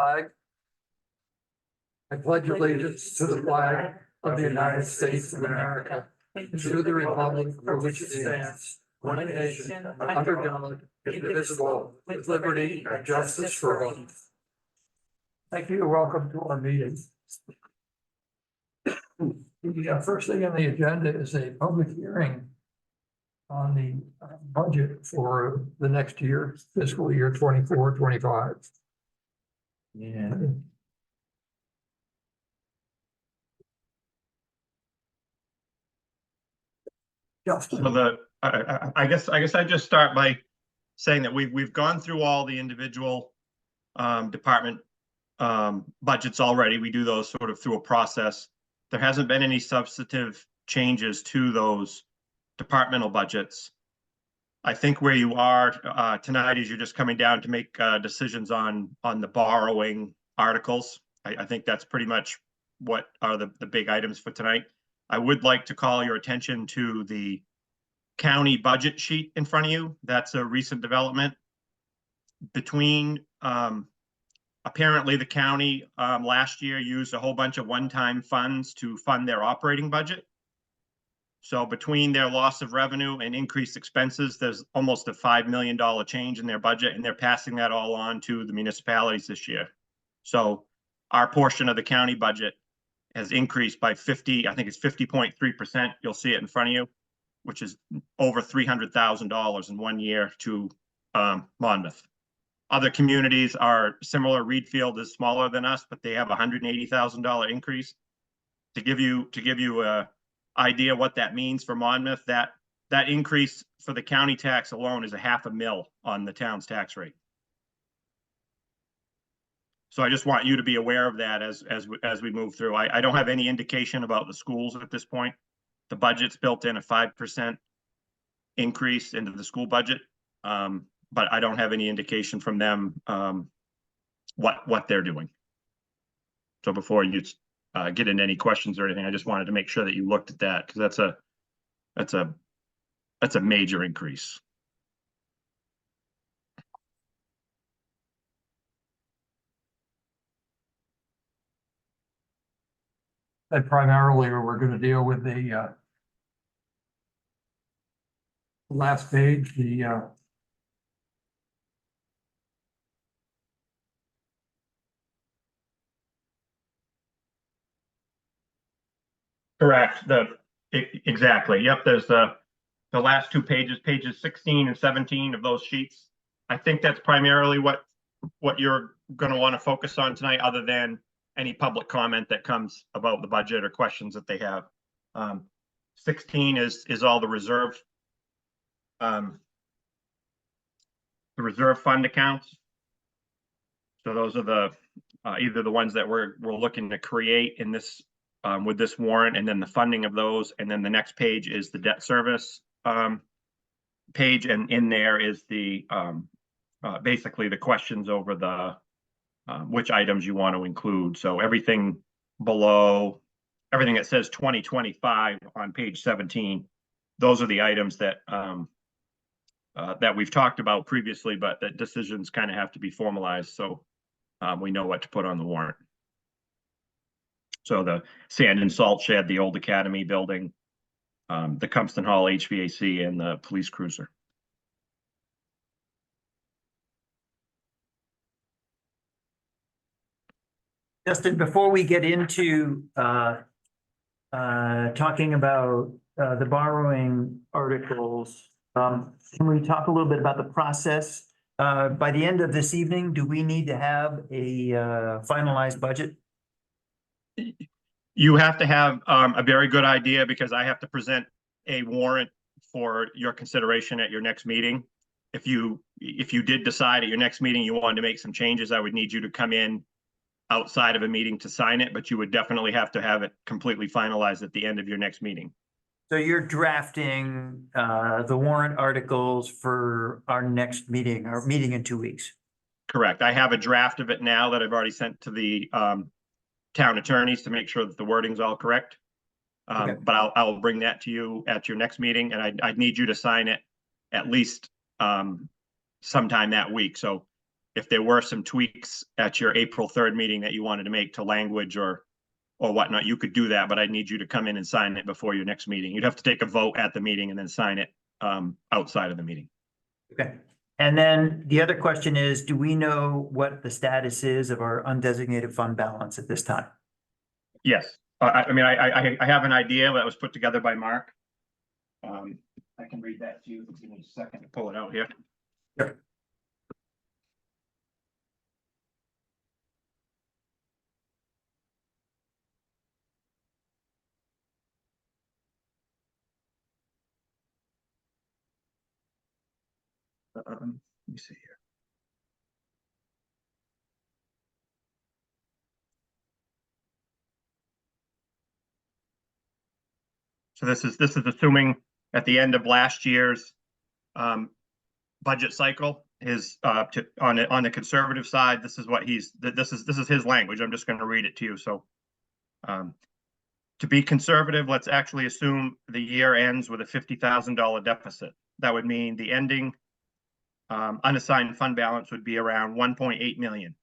Flag. I pledge allegiance to the flag of the United States of America, and to the republic for which it stands, one nation, under God, indivisible, with liberty and justice for all. Thank you. Welcome to our meeting. The first thing on the agenda is a public hearing on the budget for the next year, fiscal year 24-25. And Justin. So I guess I'd just start by saying that we've gone through all the individual department budgets already. We do those sort of through a process. There hasn't been any substantive changes to those departmental budgets. I think where you are tonight is you're just coming down to make decisions on the borrowing articles. I think that's pretty much what are the big items for tonight. I would like to call your attention to the county budget sheet in front of you. That's a recent development. Between apparently the county last year used a whole bunch of one-time funds to fund their operating budget. So between their loss of revenue and increased expenses, there's almost a $5 million change in their budget, and they're passing that all on to the municipalities this year. So our portion of the county budget has increased by 50.3%. You'll see it in front of you, which is over $300,000 in 1 year to Monmouth. Other communities are similar. Reedfield is smaller than us, but they have $180,000 increase. To give you a idea what that means for Monmouth, that increase for the county tax alone is $500,000 on the town's tax rate. So I just want you to be aware of that as we move through. I don't have any indication about the schools at this point. The budget's built in a 5% increase into the school budget, but I don't have any indication from them what they're doing. So before you get into any questions or anything, I just wanted to make sure that you looked at that, because that's a major increase. And primarily we're going to deal with the last page, the Correct. Exactly. Yep. There's the last two pages, pages 16 and 17 of those sheets. I think that's primarily what you're going to want to focus on tonight, other than any public comment that comes about the budget or questions that they have. 16 is all the reserve fund accounts. So those are the either the ones that we're looking to create in this with this warrant, and then the funding of those, and then the next page is the debt service page, and in there is the basically the questions over the which items you want to include. So everything below, everything that says 2025 on page 17, those are the items that that we've talked about previously, but that decisions kind of have to be formalized, so we know what to put on the warrant. So the sand and salt shed, the old academy building, the Cumpston Hall HVAC, and the police cruiser. Justin, before we get into talking about the borrowing articles, can we talk a little bit about the process? By the end of this evening, do we need to have a finalized budget? You have to have a very good idea, because I have to present a warrant for your consideration at your next meeting. If you did decide at your next meeting you wanted to make some changes, I would need you to come in outside of a meeting to sign it, but you would definitely have to have it completely finalized at the end of your next meeting. So you're drafting the warrant articles for our next meeting, our meeting in 2 weeks? Correct. I have a draft of it now that I've already sent to the town attorneys to make sure that the wording's all correct. Okay. But I'll bring that to you at your next meeting, and I'd need you to sign it at least sometime that week. So if there were some tweaks at your April 3rd meeting that you wanted to make to language or whatnot, you could do that, but I'd need you to come in and sign it before your next meeting. You'd have to take a vote at the meeting and then sign it outside of the meeting. Okay. And then the other question is, do we know what the status is of our undesignated fund balance at this time? Yes, I mean, I have an idea that was put together by Mark. I can read that to you. Give me a second to pull it out here. Sure. Let me see here. So this is assuming at the end of last year's budget cycle, his on the conservative side, this is what this is his language. I'm just going to read it to you. So to be conservative, let's actually assume the year ends with a $50,000 deficit. That would mean the ending unassigned fund balance would be around 1.8 million.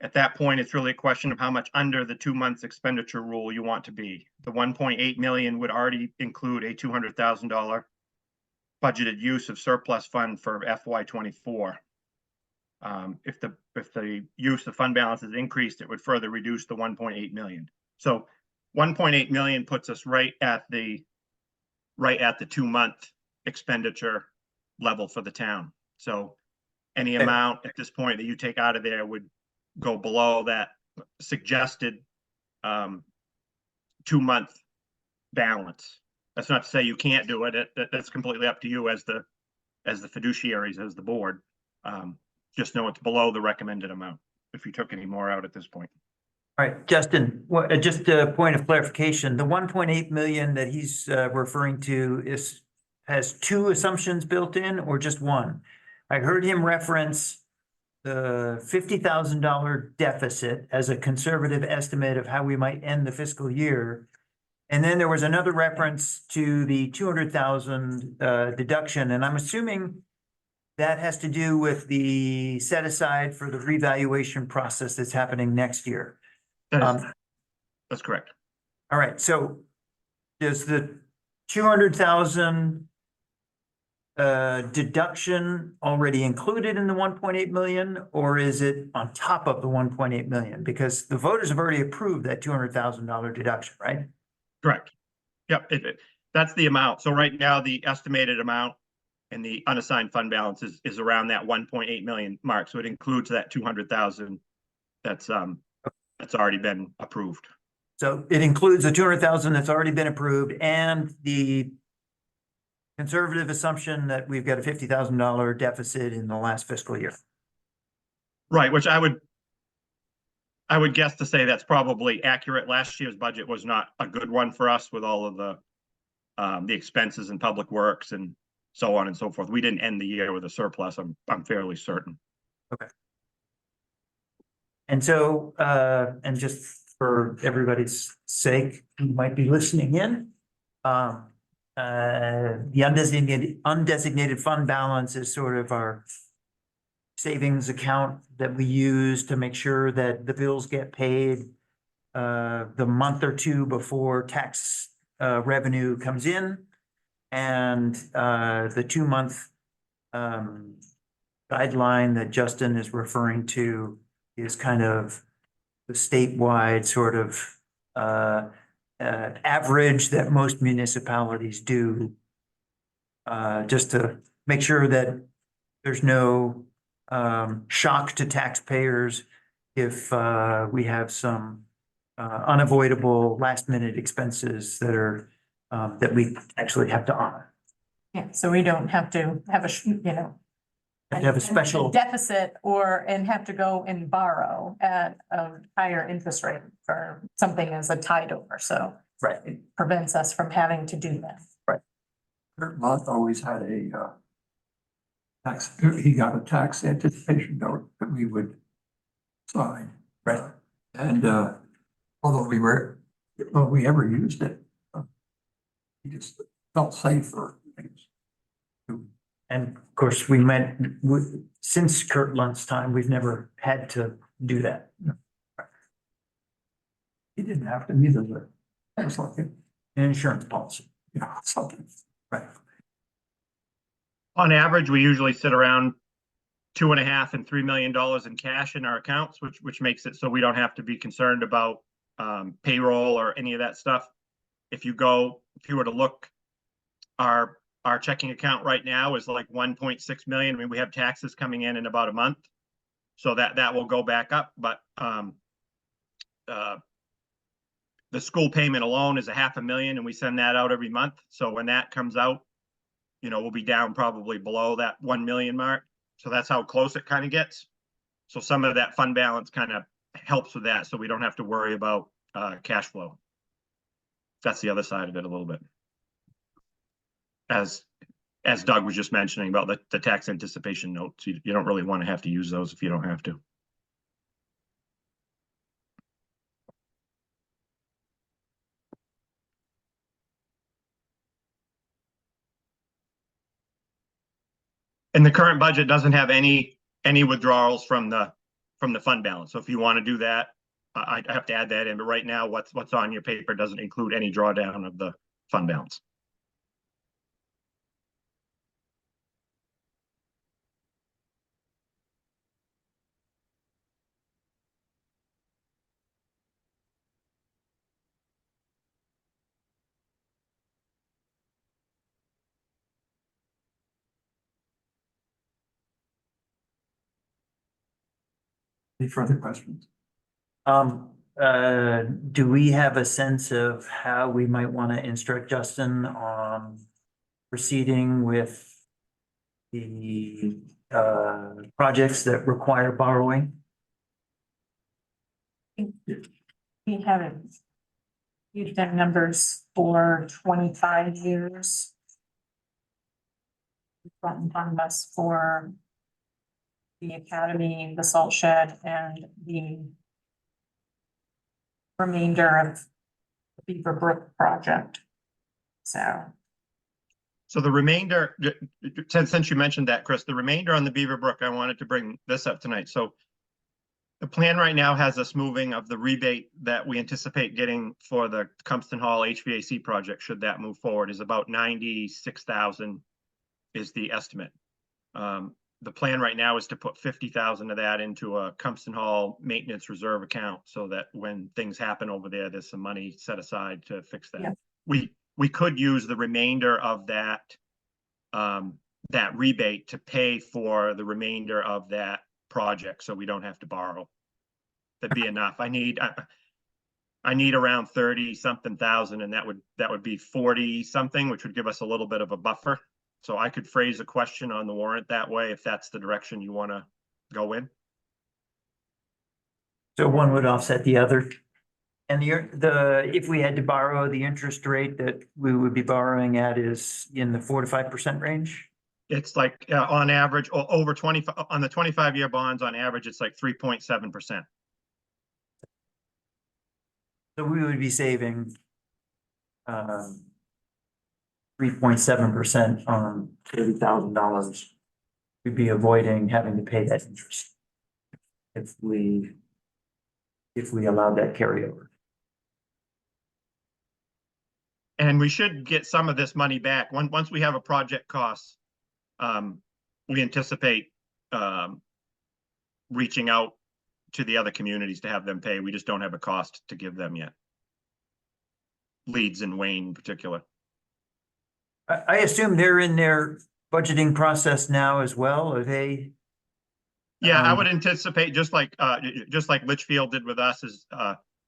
At that point, it's really a question of how much under the 2 months expenditure rule you want to be. The 1.8 million would already include a $200,000 budgeted use of surplus fund for FY24. If the use of fund balance is increased, it would further reduce the 1.8 million. So 1.8 million puts us right at the 2 month expenditure level for the town. So any amount at this point that you take out of there would go below that suggested 2 month balance. That's not to say you can't do it. That's completely up to you as the fiduciaries, as the board. Just know it's below the recommended amount if you took any more out at this point. All right, Justin, just a point of clarification, the 1.8 million that he's referring to has two assumptions built in or just one? I heard him reference the $50,000 deficit as a conservative estimate of how we might end the fiscal year. And then there was another reference to the 200,000 deduction, and I'm assuming that has to do with the set aside for the revaluation process that's happening next year. That's correct. All right, so does the 200,000 deduction already included in the 1.8 million, or is it on top of the 1.8 million? Because the voters have already approved that $200,000 deduction, right? Correct. Yep, that's the amount. So right now, the estimated amount and the unassigned fund balance is around that 1.8 million mark. So it includes that 200,000 that's already been approved. So it includes the 200,000 that's already been approved and the conservative assumption that we've got a $50,000 deficit in the last fiscal year. Right, which I would guess to say that's probably accurate. Last year's budget was not a good one for us with all of the expenses in public works and so on and so forth. We didn't end the year with a surplus. I'm fairly certain. Okay. And so, and just for everybody's sake, who might be listening in, the undesignated fund balance is sort of our savings account that we use to make sure that the bills get paid the month or two before tax revenue comes in. And the 2 month guideline that Justin is referring to is kind of the statewide sort of average that most municipalities do, just to make sure that there's no shock to taxpayers if we have some unavoidable last minute expenses that are that we actually have to honor. Yeah, so we don't have to have Have a special, deficit and have to go and borrow at a higher interest rate for something as a tide over. So right, it prevents us from having to do that. Vermont always had a he got a tax anticipation note that we would sign. right. And although we ever used it, he just felt safe for things. And of course, since Kurt Lund's time, we've never had to do that. He didn't have to either, but that was like, An insurance policy, something. right? On average, we usually sit around $2.5 and $3 million in cash in our accounts, which makes it so we don't have to be concerned about payroll or any of that stuff. If you were to look, our checking account right now is like 1.6 million. I mean, we have taxes coming in about a month, so that will go back up. But the school payment alone is $500,000, and we send that out every month. So when that comes out, we'll be down probably below that 1 million mark. So that's how close it kind of gets. So some of that fund balance kind of helps with that, so we don't have to worry about cash flow. That's the other side of it a little bit. As Doug was just mentioning about the tax anticipation notes, you don't really want to have to use those if you don't have to. And the current budget doesn't have any withdrawals from the fund balance. So if you want to do that, I have to add that in. But right now, what's on your paper doesn't include any drawdown of the fund balance. Any further questions? Do we have a sense of how we might want to instruct Justin on proceeding with the projects that require borrowing? We haven't used their numbers for 25 years. From us for the academy, the salt shed, and the remainder of the Beaver Brook project. So the remainder, since you mentioned that, Chris, the remainder on the Beaver Brook, I wanted to bring this up tonight. So the plan right now has us moving of the rebate that we anticipate getting for the Compton Hall HVAC project, should that move forward, is about 96,000 is the estimate. The plan right now is to put 50,000 of that into a Compton Hall maintenance reserve account, so that when things happen over there, there's some money set aside to fix that. Yeah. We could use the remainder of that rebate to pay for the remainder of that project, so we don't have to borrow. That'd be enough. I need around 30-something thousand, and that would be 40-something, which would give us a little bit of a buffer. So I could phrase a question on the warrant that way, if that's the direction you want to go in. So one would offset the other. And if we had to borrow, the interest rate that we would be borrowing at is in the 4 to 5% range? It's like on average, over 25 on the 25-year bonds, on average, it's like 3.7%. So we would be saving 3.7% on $30,000. We'd be avoiding having to pay that interest if we allowed that carryover. And we should get some of this money back once we have a project cost. We anticipate reaching out to the other communities to have them pay. We just don't have a cost to give them yet. Leeds and Wayne in particular. I assume they're in their budgeting process now as well, are they? Yeah, I would anticipate, just like Litchfield did with us, is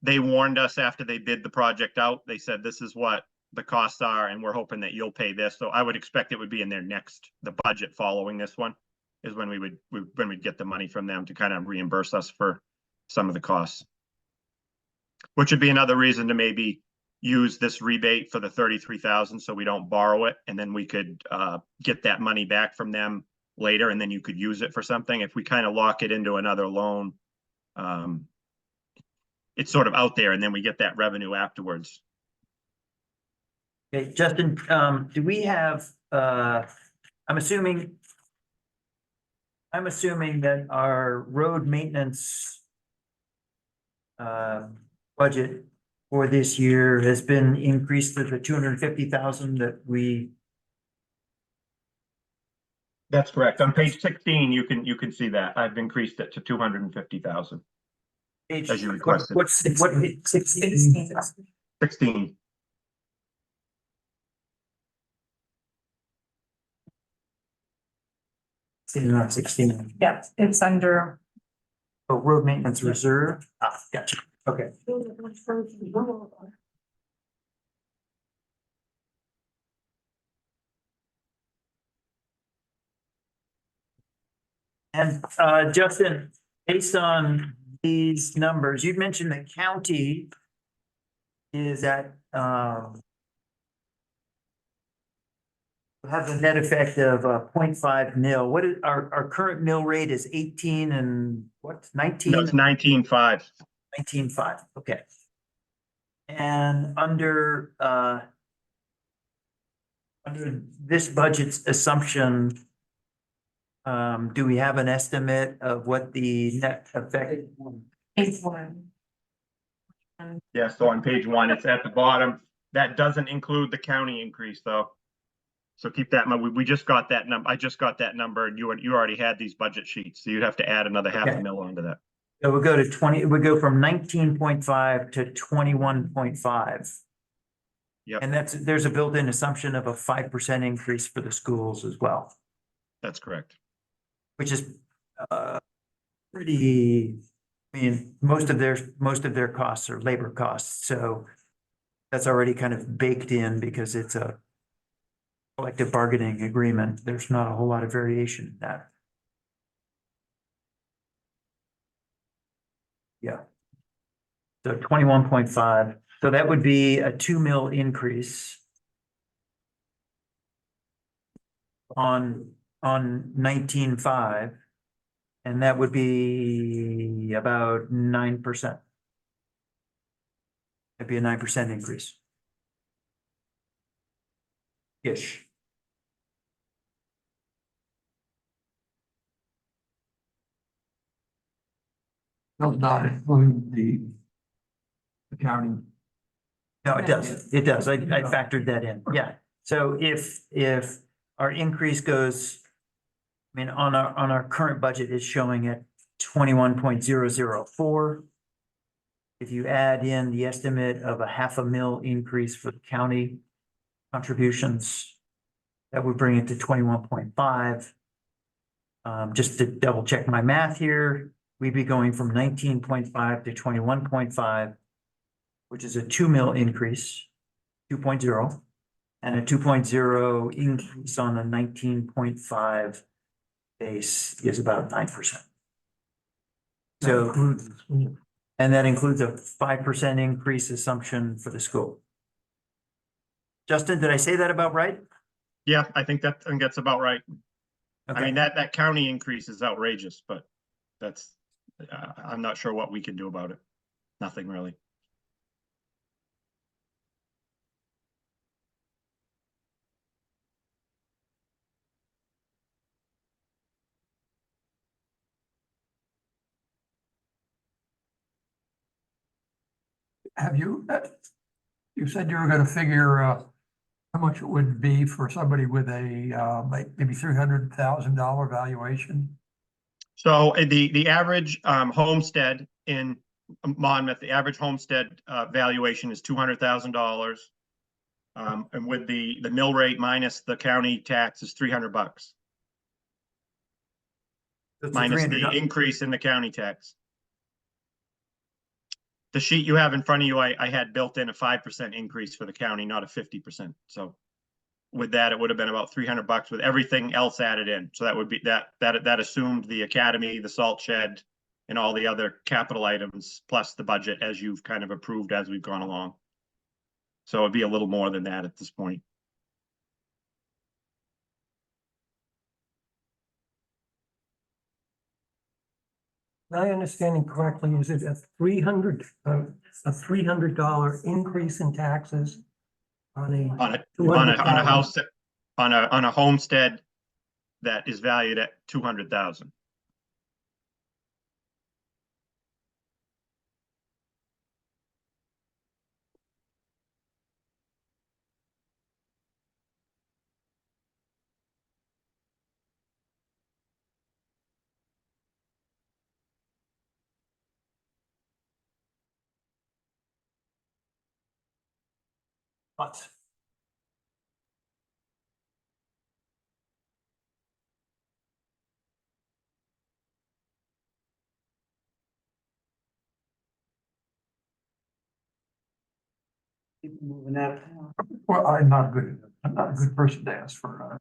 they warned us after they bid the project out. They said, this is what the costs are, and we're hoping that you'll pay this. So I would expect it would be in their the budget following this one is when we'd get the money from them to kind of reimburse us for some of the costs. Which would be another reason to maybe use this rebate for the 33,000, so we don't borrow it, and then we could get that money back from them later, and then you could use it for something. If we kind of lock it into another loan, it's sort of out there, and then we get that revenue afterwards. Okay, Justin, do we have, I'm assuming that our road maintenance budget for this year has been increased to the 250,000 that we, That's correct. On page 16, you can see that. I've increased it to 250,000. As you requested. what, 16? 16. Not 16. Yeah, it's under, Oh, road maintenance reserve. Ah, gotcha. Okay. And Justin, based on these numbers, you mentioned the county is at have a net effect of 0.5 mil. What is our current mill rate is 18 and what, 19? No, it's 19.5. 19.5, okay. And under this budget's assumption, do we have an estimate of what the net effect? page one. Yeah, so on page 1, it's at the bottom. That doesn't include the county increase, though. So keep that in mind. We just got that number. I just got that number, and you already had these budget sheets, so you'd have to add another half a Okay. mil onto that. So we'll go to 20, we go from 19.5 to 21.5. Yep. And there's a built-in assumption of a 5% increase for the schools as well, That's correct. which is pretty, I mean, most of their costs are labor costs, so that's already kind of baked in because it's a collective bargaining agreement. There's not a whole lot of variation in that. Yeah. So 21.5, so that would be a 2 mil increase on 19.5, and that would be about 9%. That'd be a 9% increase. Ish. Does not include the county. No, it does. It does. I factored that in. Yeah. So if our increase goes, I mean, on our current budget is showing at 21.004. If you add in the estimate of a $0.5 mil increase for the county contributions, that would bring it to 21.5. Just to double check my math here, we'd be going from 19.5 to 21.5, which is a 2 mil increase, 2.0, and a 2.0 increase on a 19.5 base is about 9%. So, and that includes a 5% increase assumption for the school. Justin, did I say that about right? Yeah, I think that's about right. I Okay. mean, that county increase is outrageous, but that's, I'm not sure what we can do about it. Nothing really. Have you, you said you were gonna figure, how much it would be for somebody with a, maybe $300,000 valuation? So the average homestead in Monmouth, the average homestead valuation is $200,000. And with the mill rate minus the county tax is $300, That's a minus $300. the increase in the county tax. The sheet you have in front of you, I had built in a 5% increase for the county, not a 50%. So with that, it would have been about $300 with everything else added in. So that would be that assumed the academy, the salt shed, and all the other capital items, plus the budget as you've kind of approved as we've gone along. So it'd be a little more than that at this point. My understanding correctly, is it a $300 increase in taxes on a On a house, on a homestead that is valued at 200,000. But people moving out of town. Well, I'm not a good person to ask for,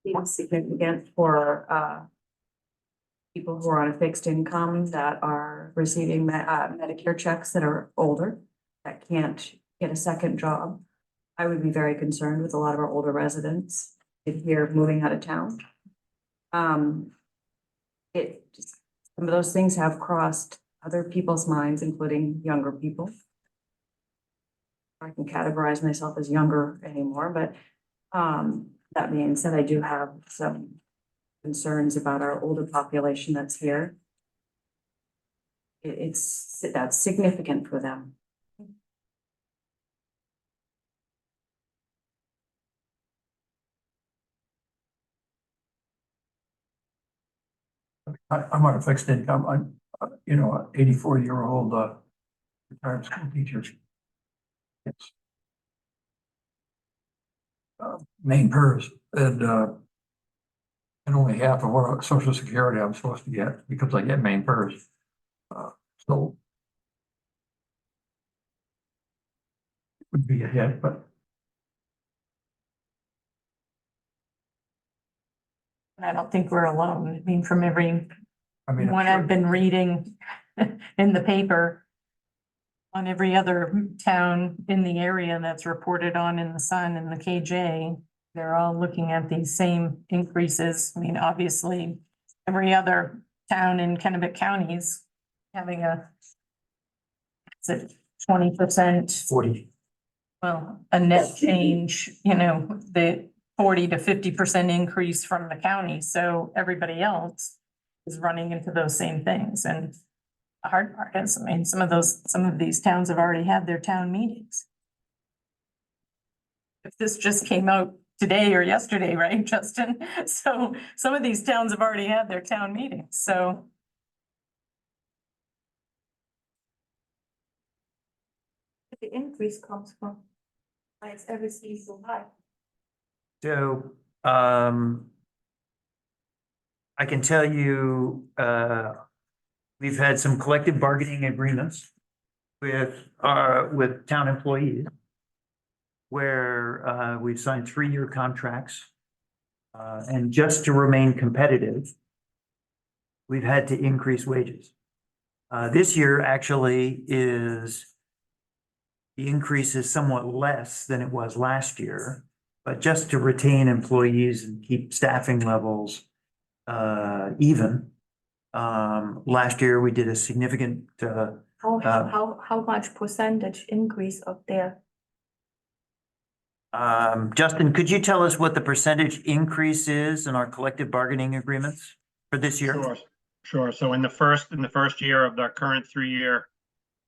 It's significant for people who are on a fixed income that are receiving Medicare checks that are older, that can't get a second job. I would be very concerned with a lot of our older residents here moving out of town. Some of those things have crossed other people's minds, including younger people. I can categorize myself as younger anymore, but that being said, I do have some concerns about our older population that's here. That's significant for them. I'm on a fixed income. I'm, you know, an 84-year-old retired school teacher. It's main PERS and only half of what Social Security I'm supposed to get because I get main PERS. So it would be a hit, but I don't think we're alone. I mean, from every I mean, I'm one sure- I've been reading in the paper on every other town in the area that's reported on in the Sun and the KJ, they're all looking at these same increases. I mean, obviously, every other town in Kennebec counties having a 20%, 40. well, a net change, you know, the 40 to 50% increase from the county. So everybody else is running into those same things. And the hard part is, I mean, some of these towns have already had their town meetings. If this just came out today or yesterday, right, Justin? So some of these towns have already had their town meetings, so. The increase comes from, why is everything so high? So, I can tell you, we've had some collective bargaining agreements with town employees where, we've signed 3-year contracts. And just to remain competitive, we've had to increase wages. This year actually the increase is somewhat less than it was last year, but just to retain employees and keep staffing levels even. Last year, we did a significant, How much percentage increase of their? Justin, could you tell us what the percentage increase is in our collective bargaining agreements for this year? Sure. So in the first year of our current 3-year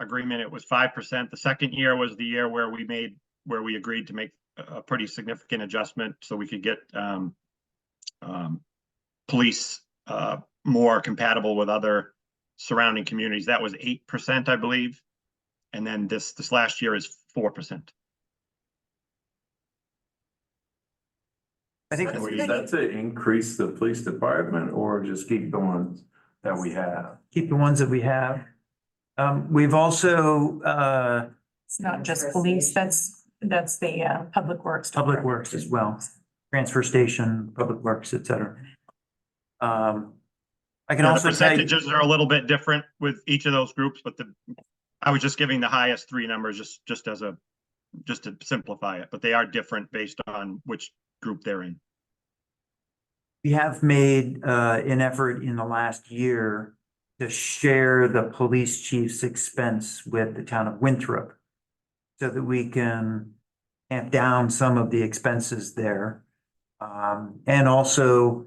agreement, it was 5%. The second year was the year where we agreed to make a pretty significant adjustment so we could get police more compatible with other surrounding communities. That was 8%, I believe. And then this last year is 4%. I think Is that to increase the police department or just keep the ones that we have? keep the ones that we have. We've also, It's not just police, that's the public works. Public Works as well, transfer station, Public Works, et cetera. I can Yeah, the also tell you, percentages are a little bit different with each of those groups, but I was just giving the highest 3 numbers just to simplify it, but they are different based on which group they're in. We have made an effort in the last year to share the police chief's expense with the town of Winthrop so that we can tamp down some of the expenses there. And also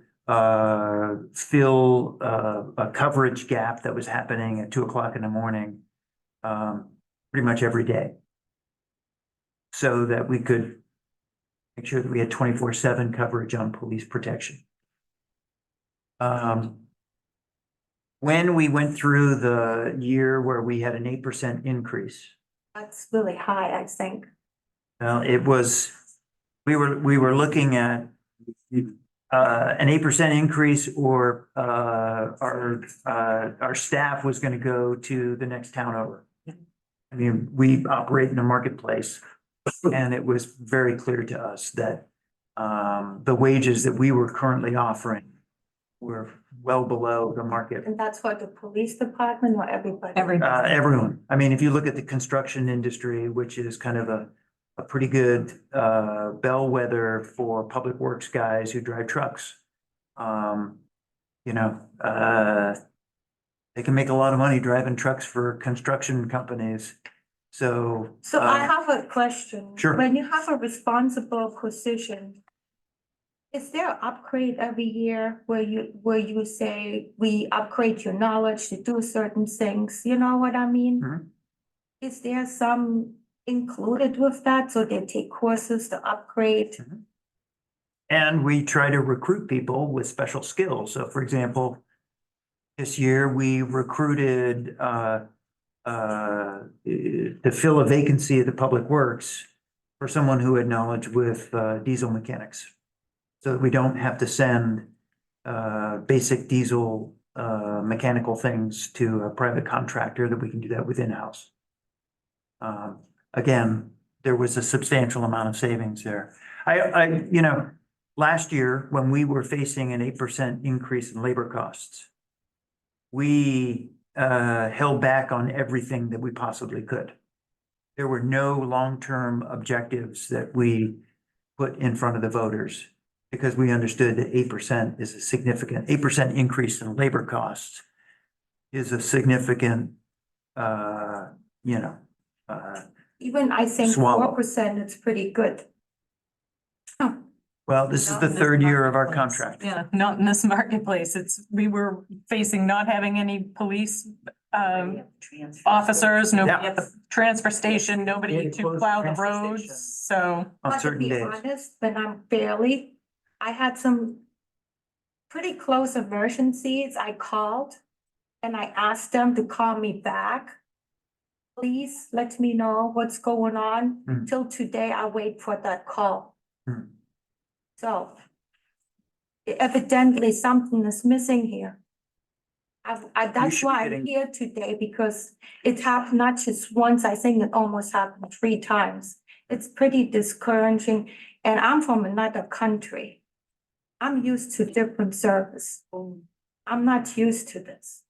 fill a coverage gap that was happening at 2 o'clock in the morning pretty much every day. So that we could make sure that we had 24/7 coverage on police protection. When we went through the year where we had an 8% increase, That's really high, I think. well, it was, we were looking at an 8% increase or our staff was gonna go to the next town over. I mean, we operate in a marketplace and it was very clear to us that the wages that we were currently offering were well below the market. And that's for the police department or everybody? Everybody. Everyone. I mean, if you look at the construction industry, which is kind of a pretty good bellwether for public works guys who drive trucks. You know, they can make a lot of money driving trucks for construction companies. So. So I have a question. Sure. When you have a responsible position, is there an upgrade every year where you say, we upgrade your knowledge to do certain things? You know what I mean? Mhm. Is there some included with that? So they take courses to upgrade? And we try to recruit people with special skills. So for example, this year we recruited to fill a vacancy at the Public Works for someone who had knowledge with diesel mechanics. So that we don't have to send basic diesel mechanical things to a private contractor, that we can do that within house. Again, there was a substantial amount of savings there. You know, last year, when we were facing an 8% increase in labor costs, we held back on everything that we possibly could. There were no long-term objectives that we put in front of the voters because we understood that 8% is a significant, 8% increase in labor costs is a significant, you know, Even I think Swallow. 4%, it's pretty good. well, this is the third year of our contract. Yeah, not in this marketplace. We were facing not having any police officers, nobody at the transfer station, nobody Yeah, to closed plow the transfer roads, station. so. On But to certain be days. honest, when I'm I had some pretty close emergencies. I called and I asked them to call me back. Please let me know what's going on. Hmm. Till today, I wait for that call. Hmm. So evidently something is missing here. That's should be why I'm getting- here today, because it happened not just once, I think it almost happened 3 times. It's pretty discouraging, and I'm from another country. I'm used to different service. I'm not used to this.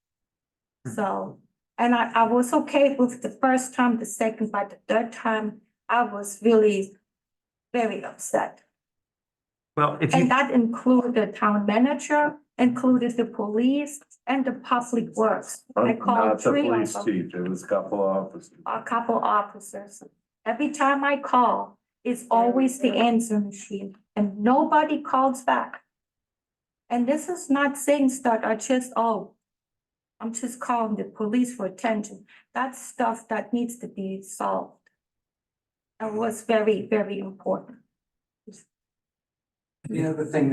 So, and I was okay with the first time, the second, but the third time, I was really very upset. Well, if you, And that included the town manager, included the police and the public works. I called Not the 3 of police them, chief, it was a couple of officers. a couple officers. Every time I call, it's always the answer machine and nobody calls back. And this is not things that are just, oh, I'm just calling the police for attention. That's stuff that needs to be solved. It was very, very important. The other thing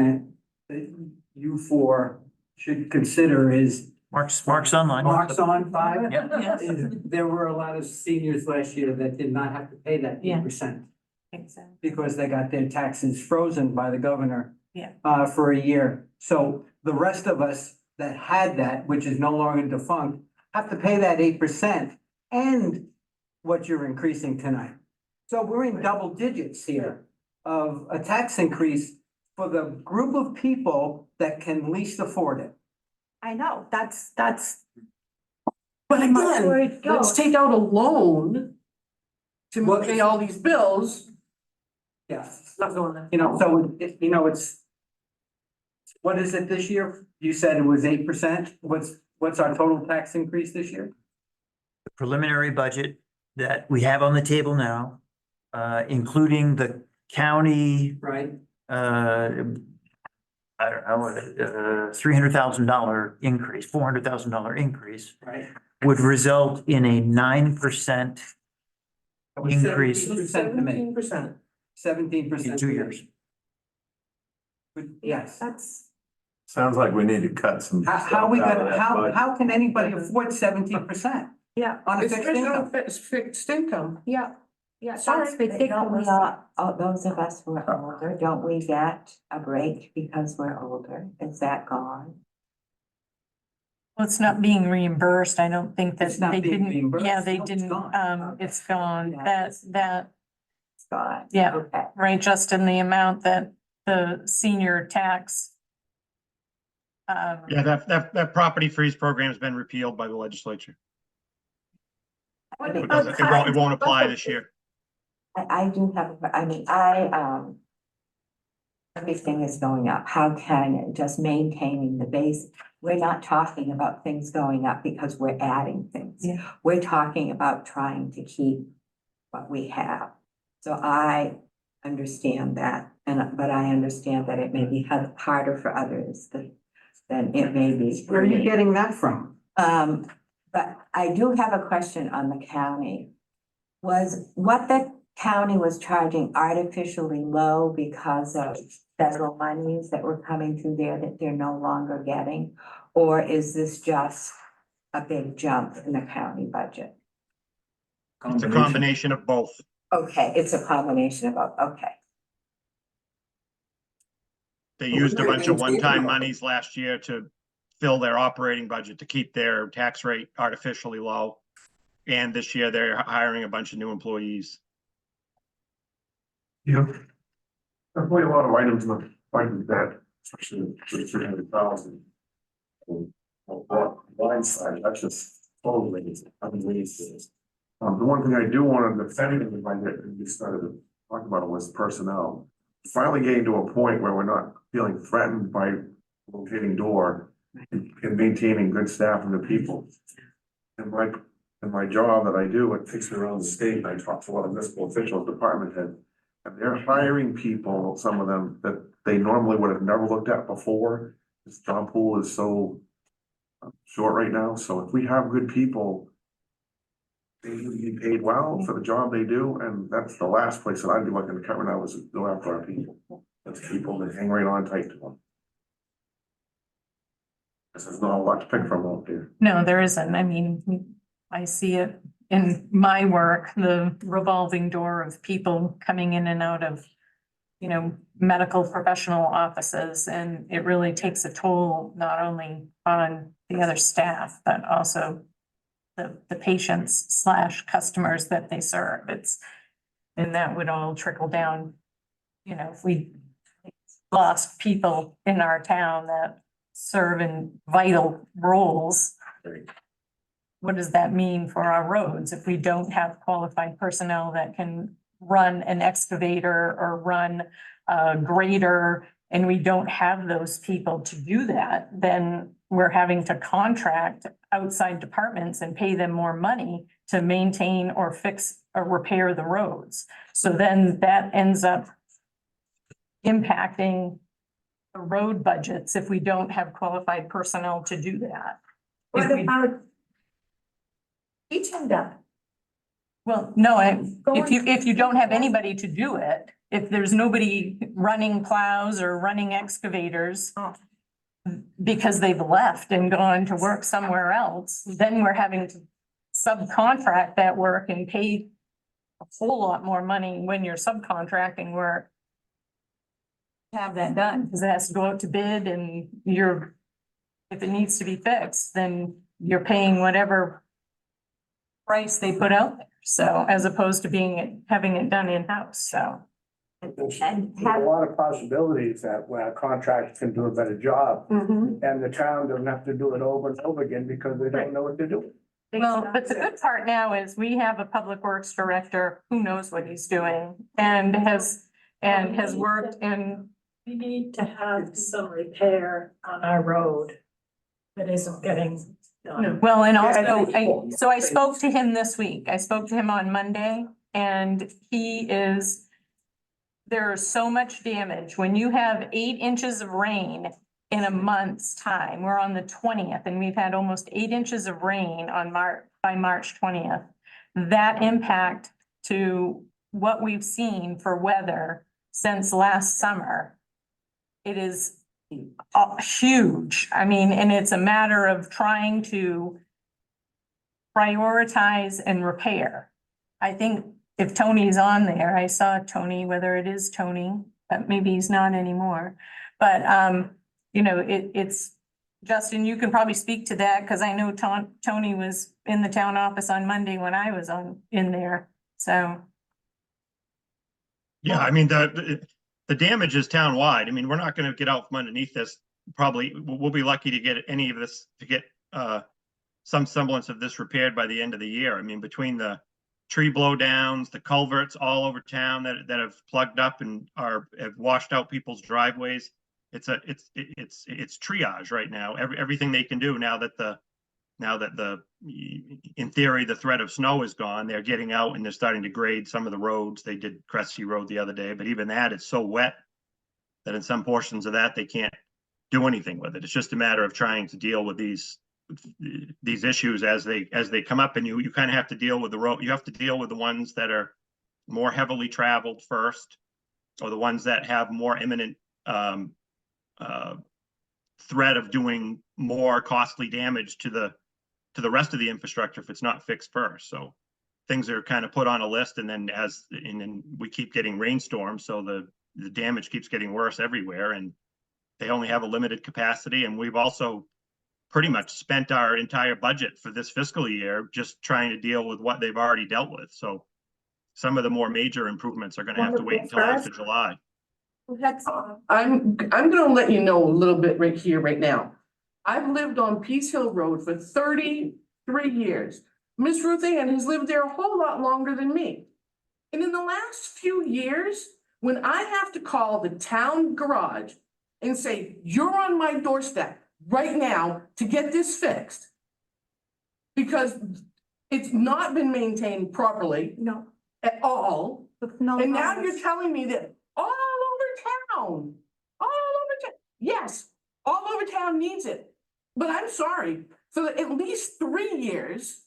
that you four should consider is Mark's online. Mark's on 5. Yes. There were a lot of seniors last year that did not have to pay that Yeah. 8% Exactly. because they got their taxes frozen by the governor. Yeah. For a year. So the rest of us that had that, which is no longer defunct, have to pay that 8% and what you're increasing tonight. So we're in double digits here of a tax increase for the group of people that can least afford it. I know, that's But pretty much where again, it let's goes. take out a loan to Well, pay all these bills. Yeah. It's not going there. You know, so it's What is it this year? You said it was 8%. What's our total tax increase this year? The preliminary budget that we have on the table now, including the county, Right. I don't know, $300,000 increase, $400,000 increase Right. would result in a 9% increase 17% to me. 17%. 17%. in 2 years. Yes. That's, Sounds like we need to cut some. How we stuff out of gonna, that how, budget. how can anybody afford 17% yeah, on a fixed Especially on income? fixed income. yeah, yeah, that's Don't we ridiculous. all, those of us who are older, don't we get a break because we're older? Is that gone? Well, it's not being reimbursed. I don't think that It's not they being didn't, reimbursed? yeah, they No, it's didn't, gone. it's gone. Yeah. That, It's gone. Yeah. Okay. right, just in the amount that the senior tax. Yeah, that property freeze program has been repealed by the legislature. It doesn't, it won't apply this year. I do have, everything is going up. How can just maintaining the base? We're not talking about things going up because we're adding things. Yeah. We're talking about trying to keep what we have. So I understand that, but I understand that it may be harder for others than it may be. Where are you getting that from? But I do have a question on the county. Was what the county was charging artificially low because of federal monies that were coming through there that they're no longer getting? Or is this just a big jump in the county budget? It's a combination of both. Okay, it's a combination of, okay. They used a bunch of one-time monies last year to fill their operating budget to keep their tax rate artificially low. And this year they're hiring a bunch of new employees. Yeah. There's really a lot of items in the budget that, especially the 300,000. Blind side, that's just totally unreasonable. The one thing I do want to defend in the budget, and we started to talk about it, was personnel. Finally getting to a point where we're not feeling threatened by rotating door and maintaining good staff and the people. And my job that I do, it takes me around the state, and I talk to a lot of municipal officials, department head. And they're hiring people, some of them, that they normally would have never looked at before. This job pool is so short right now, so if we have good people, they need to be paid well for the job they do, and that's the last place that I'd be looking to cut right now is go after our people. That's people that hang right on tight to them. This is not a lot to pick from out there. No, there isn't. I mean, I see it in my work, the revolving door of people coming in and out of, you know, medical professional offices, and it really takes a toll not only on the other staff, but also the patients slash customers that they serve. And that would all trickle down, you know, if we lost people in our town that serve in vital roles. What does that mean for our roads if we don't have qualified personnel that can run an excavator or run a grader, and we don't have those people to do that, then we're having to contract outside departments and pay them more money to maintain or fix or repair the roads. So then that ends up impacting the road budgets if we don't have qualified personnel to do that. If What we- about teaching them? Well, no, if you don't have anybody to do it, if there's nobody running plows or running excavators because they've left and gone to work somewhere else, then we're having to subcontract that work and pay a whole lot more money when you're subcontracting work. Have that done, because it has to go out to bid, and if it needs to be fixed, then you're paying whatever price they put out there. So as opposed to having it done in-house, so. There's a lot of possibilities that where a contractor can do a better job Mm-hmm. and the town doesn't have to do it over and over again because they don't know what to do. Well, but the good part now is we have a public works director who knows what he's doing and has worked in We need to have some repair on our road that isn't getting done. Well, and also, so I spoke to him this week. I spoke to him on Monday and there is so much damage. When you have 8 inches of rain in a month's time, we're on the 20th and we've had almost 8 inches of rain by March 20th. That impact to what we've seen for weather since last summer, it is huge. I mean, and it's a matter of trying to prioritize and repair. I think if Tony's on there, I saw Tony, whether it is Tony, but maybe he's not anymore. But, you know, it's, Justin, you can probably speak to that because I know Tony was in the town office on Monday when I was in there, so. Yeah, I mean, the damage is townwide. I mean, we're not gonna get out from underneath this. Probably, we'll be lucky to get any of this, to get some semblance of this repaired by the end of the year. I mean, between the tree blowdowns, the culverts all over town that have plugged up and have washed out people's driveways. It's triage right now. Everything they can do now that in theory, the threat of snow is gone. They're getting out and they're starting to grade some of the roads. They did Crestview Road the other day, but even that, it's so wet that in some portions of that, they can't do anything with it. It's just a matter of trying to deal with these issues as they come up, and you kind of have to deal with the road. You have to deal with the ones that are more heavily traveled first, or the ones that have more imminent threat of doing more costly damage to the rest of the infrastructure if it's not fixed first. So things are kind of put on a list, and then we keep getting rainstorms, so the damage keeps getting worse everywhere, and they only have a limited capacity. And we've also pretty much spent our entire budget for this fiscal year just trying to deal with what they've already dealt with. So some of the more major improvements are going to have to wait until after July. I'm gonna let you know a little bit right here, right now. I've lived on Peace Hill Road for 33 years. Miss Ruth Ann has lived there a whole lot longer than me. And in the last few years, when I have to call the town garage and say, you're on my doorstep right now to get this fixed, because it's not been maintained properly No, at all. no. And now you're telling me that all over town, yes, all over town needs it. But I'm sorry, for at least 3 years,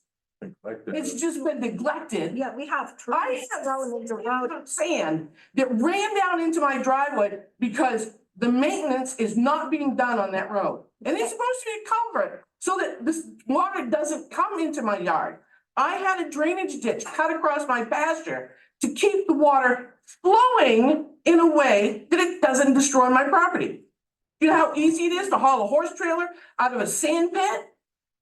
it's just been neglected. Yeah, we have I trees growing in the road. have sand that ran down into my driveway because the maintenance is not being done on that road. And it's supposed to be a culvert so that this water doesn't come into my yard. I had a drainage ditch cut across my pasture to keep the water flowing in a way that it doesn't destroy my property. You know how easy it is to haul a horse trailer out of a sand pit?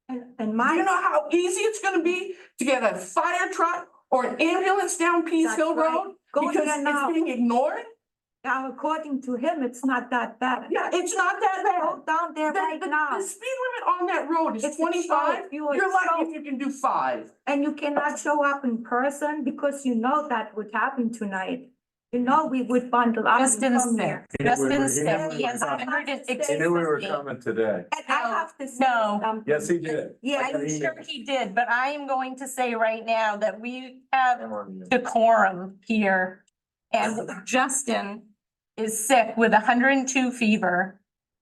And You my, know how easy it's gonna be to get a fire truck or an ambulance down Peace That's Hill right. Road? Go Because there now. it's being ignored? now according to him, it's not that bad. Yeah, it's not that bad. Go down there right now. The speed limit on that road is It's a 25. show. You are You're lucky show. if you can do 5. And you cannot show up in person because you know that would happen tonight. You know, we would bundle up and Justin's come there. here. Justin's were there. He has coming. He knew we were 160. coming today. And I have to say No. something. Yes, he did. Yeah, I'm sure he did, but I am going to say right now that we have decorum here. And Justin is sick with 102 fever.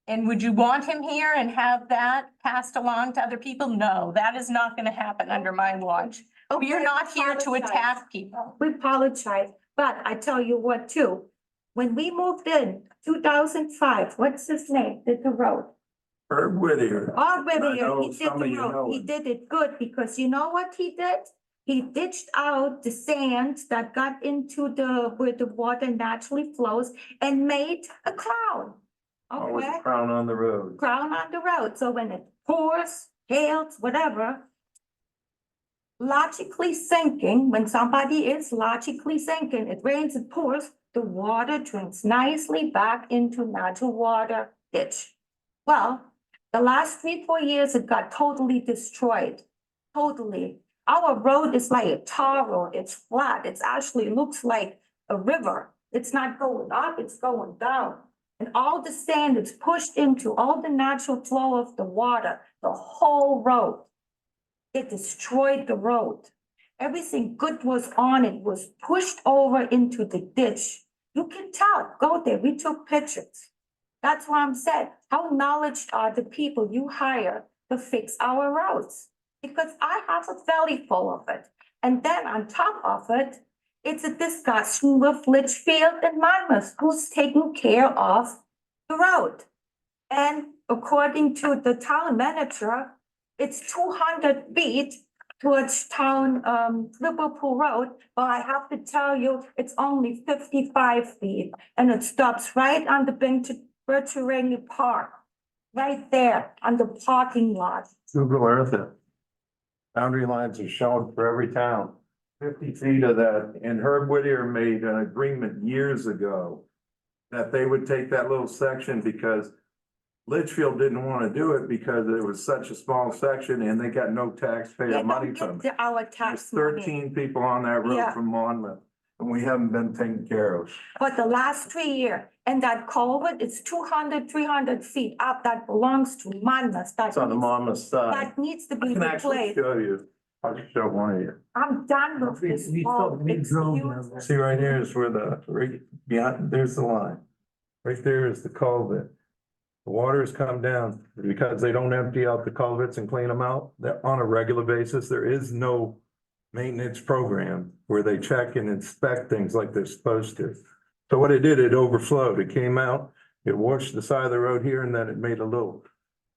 And would you want him here and have that passed along to other people? No, that is not gonna happen under my watch. We are Okay, not here to apologize. attack people. We apologize, but I tell you what too. When we moved in 2005, what's his name, did the road? Herb Whittier. Already, know he did some of the you know road, he him. did it good, because you know what he did? He ditched out the sand that got into where the water naturally flows and made a crown. Always Okay, a crown on the road. crown on the road, so when it pours, hails, whatever. Logically sinking, when somebody is logically sinking, it rains, it pours, the water drains nicely back into natural water ditch. Well, the last 3-4 years, it got totally destroyed, totally. Our road is like a tar road, it's flat, it's actually looks like a river. It's not going up, it's going down. And all the sand is pushed into all the natural flow of the water, the whole road. It destroyed the road. Everything good was on it was pushed over into the ditch. You can tell, go there, we took pictures. That's why I'm saying, how knowledge are the people you hire to fix our roads? Because I have a belly full of it. And then on top of it, it's a discussion with Litchfield and Monmouth, who's taking care of the road. And according to the town manager, it's 200 feet towards town, Liverpool Road, but I have to tell you, it's only 55 feet. And it stops right on the Berturani Park, right there on the parking lot. Google Earth it. Boundary lines are shown for every town. 50 feet of that, and Herb Whittier made an agreement years ago that they would take that little section because Litchfield didn't want to do it because it was such a small section and they got no taxpayer They money don't from get it. our There's tax money. 13 people on that road Yeah. from Monmouth, and we haven't been taken care of. For the last 3 years, and that culvert is 200, 300 feet up, that belongs to Monmouth, It's on the Monmouth side. that needs to I be can actually replaced. show you. I'll just show one of you. I'm done with this. road. It's beautiful. See right here is where right behind, there's the line. Right there is the culvert. The water has come down because they don't empty out the culverts and clean them out. They're on a regular basis. There is no maintenance program where they check and inspect things like they're supposed to. So what it did, it overflowed. It came out, it washed the side of the road here, and then it made a little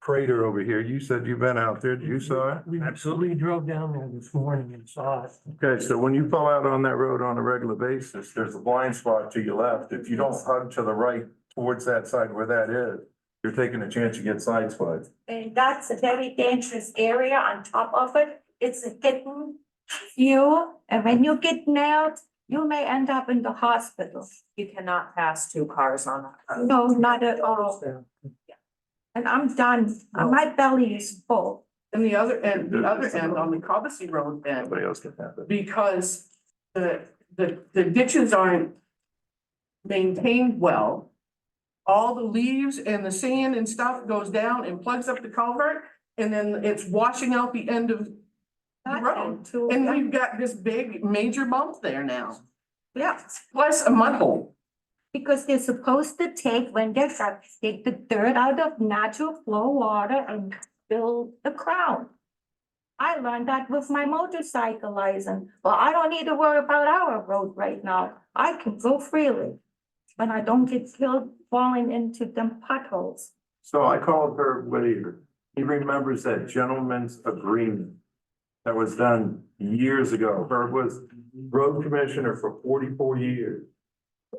crater over here. You said you've been out there. You saw it? We absolutely drove down there this morning and saw it. Okay, so when you pull out on that road on a regular basis, there's a blind spot to your left. If you don't hug to the right towards that side where that is, you're taking a chance you get sideswiped. And that's a very dangerous area. On top of it, it's a hidden view. And when you get nailed, you may end up in the hospital. You cannot pass two cars on that. No, not at all. And I'm done. My belly is full. And the other end, on the Cobussy Road end, Nobody else can have it. because the ditches aren't maintained well. All the leaves and the sand and stuff goes down and plugs up the culvert, and then it's washing out the end of the road. And we've got this big major bump there now, Yeah, plus a mud hole. because they're supposed to take, when they're done, take the dirt out of natural flow water and build the crown. I learned that with my motorcycle license. Well, I don't need to worry about our road right now. I can go freely. When I don't get killed falling into them potholes. So I called Herb Whittier. He remembers that gentleman's agreement that was done years ago. Herb was road commissioner for 44 years.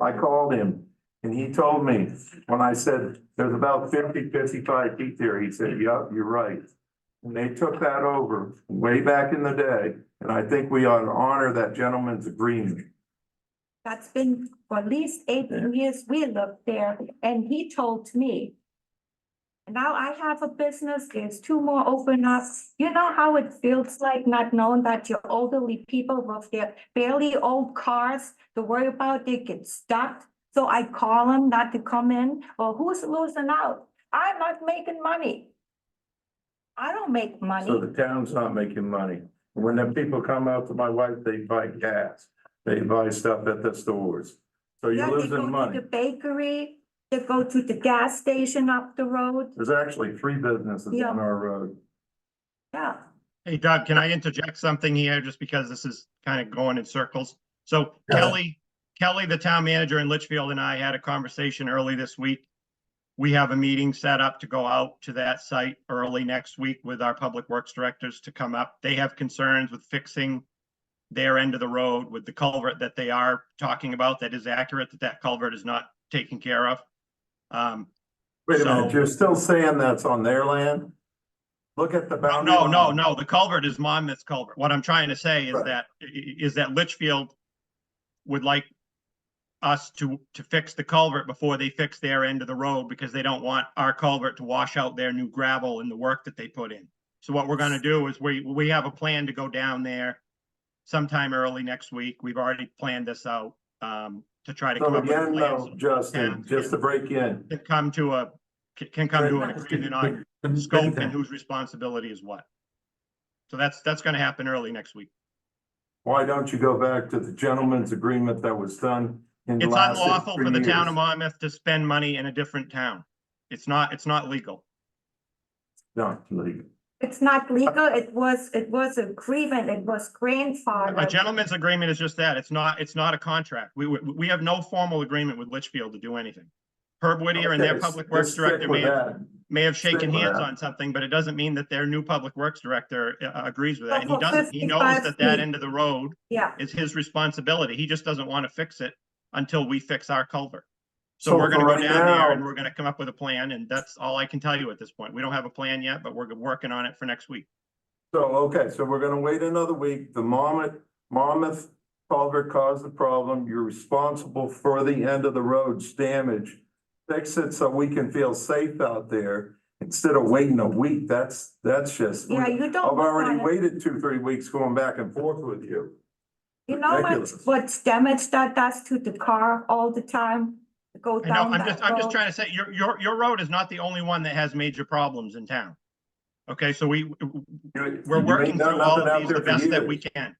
I called him and he told me, when I said there's about 50, 55 feet there, he said, "Yep, you're right." And they took that over way back in the day. And I think we ought to honor that gentleman's agreement. That's been for at least 18 years we lived there, and he told me. Now I have a business, there's 2 more open up. You know how it feels like not knowing that your elderly people with their barely old cars to worry about, they get stuck. So I call them not to come in, or who's losing out? I'm not making money. I don't make money. So the town's not making money. When the people come out to my wife, they buy gas. They buy stuff at the stores. So Yeah, you're they go losing to money. the bakery, they go to the gas station up the road, There's actually 3 businesses Yeah. on our road. yeah. Hey Doug, can I interject something here just because this is kind of going in circles? So Kelly, the town manager in Litchfield, and I had a conversation early this week. We have a meeting set up to go out to that site early next week with our public works directors to come up. They have concerns with fixing their end of the road with the culvert that they are talking about. That is accurate, that culvert is not taken care of. Wait a So- minute, you're still saying that's on their land? Look at the boundary. No, line. the culvert is Monmouth's culvert. What I'm trying to say is Right. that Litchfield would like us to fix the culvert before they fix their end of the road, because they don't want our culvert to wash out their new gravel and the work that they put in. So what we're gonna do is we have a plan to go down there sometime early next week. We've already planned this out, to try to So come up with a again, plan. though, Justin, just to break in. Can come to an agreement on scope and whose responsibility is what. So that's gonna happen early next week. Why don't you go back to the gentleman's agreement that was done in the It's last unlawful 3 for the town years? of Monmouth to spend money in a different town. It's not legal. Not legal. It's not legal. It was agreement. It was A grandfather. gentleman's agreement is just that. It's not a contract. We have no formal agreement with Litchfield to do anything. Herb Whittier and their Okay, public just works stick director with that. may have shaken Stick with hands that. on something, but it doesn't mean that their new public works director agrees with that. And he For doesn't, he knows 55 that that feet. end of the road Yeah. is his responsibility. He just doesn't want to fix it until we fix our culvert. So So we're gonna for go right down there and now- we're gonna come up with a plan, and that's all I can tell you at this point. We don't have a plan yet, but we're working on it for next week. So, okay, so we're gonna wait another week. The Monmouth culvert caused the problem. You're responsible for the end of the road's damage. Fix it so we can feel safe out there instead of waiting a week. That's just. Yeah, you don't I've already wanna- waited 2-3 weeks going back and forth with you. You know Ridiculous. what's damage that does to the car all the time? Go I know, down I'm that just road. trying to say, your road is not the only one that has major problems in town. Okay, so we're working through all of these the best that we can.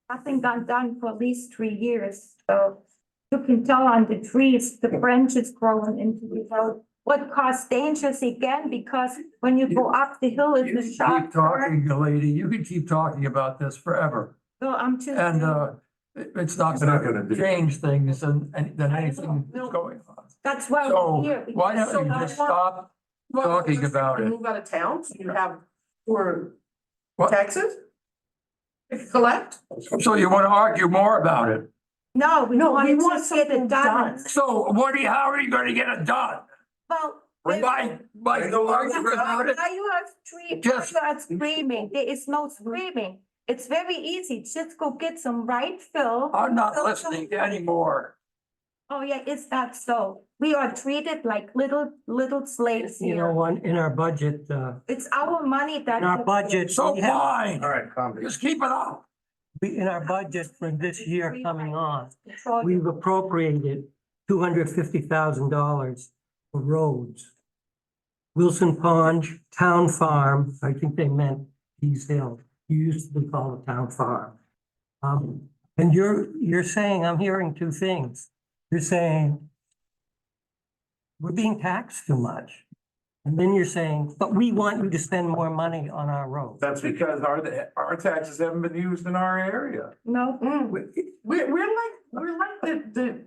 Nothing got done for at least 3 years, so you can tell on the trees, the branches growing into the road. What caused dangers again, because when you go up the hill, You it's can a sharp keep turn. talking, lady, you can keep talking about this forever, So I'm just. and, it's not It's not gonna gonna do- change things and than anything that's going on. That's why So we're here. why because- don't you just stop talking about it? Move out of town, so you have for What? taxes? Collect? So you wanna argue more about it? No, we No, we want want to get something it done. So how are you gonna get it done? Well. By arguing about it? Now you are screaming, Just- you are screaming. There is no screaming. It's very easy. Just go get some right fill. I'm not Fill listening some- anymore. Oh, yeah, is that so? We are treated like little slaves You know, here. one, in our budget, It's our money that. in our budget, So we have, fine, All right, calm down. just keep it up. in our budget for this year coming on, we've appropriated $250,000 for roads. Wilson Pond, Town Farm, I think they meant Pease Hill, used to be called the Town Farm. And you're saying, I'm hearing two things. You're saying we're being taxed too much. And then you're saying, but we want you to spend more money on our roads. That's because our taxes haven't been used in our area. No, We're like the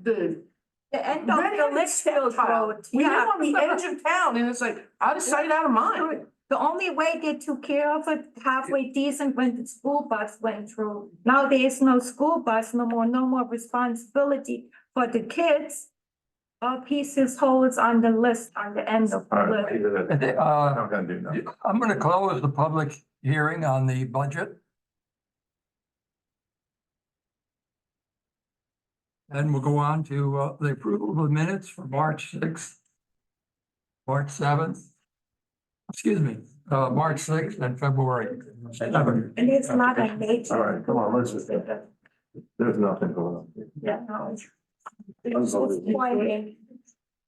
the end of the redheaded Litchfield stepchild. Road. We live Yeah. on the edge of town and it's like out of sight, out of mind. The only way they took care of it halfway decent when the school bus went through. Now there is no school bus, no more responsibility for the kids. All pieces holes on the list, on the end of the All right, list. leave it at that. I'm not gonna do nothing. I'm gonna close the public hearing on the budget. And we'll go on to the approval of minutes for March 6th, March 7th. Excuse me, March 6th and February 7th. And it's not a major. All right, come on, let's just, there's nothing going on. Yeah, no. It's disappointing.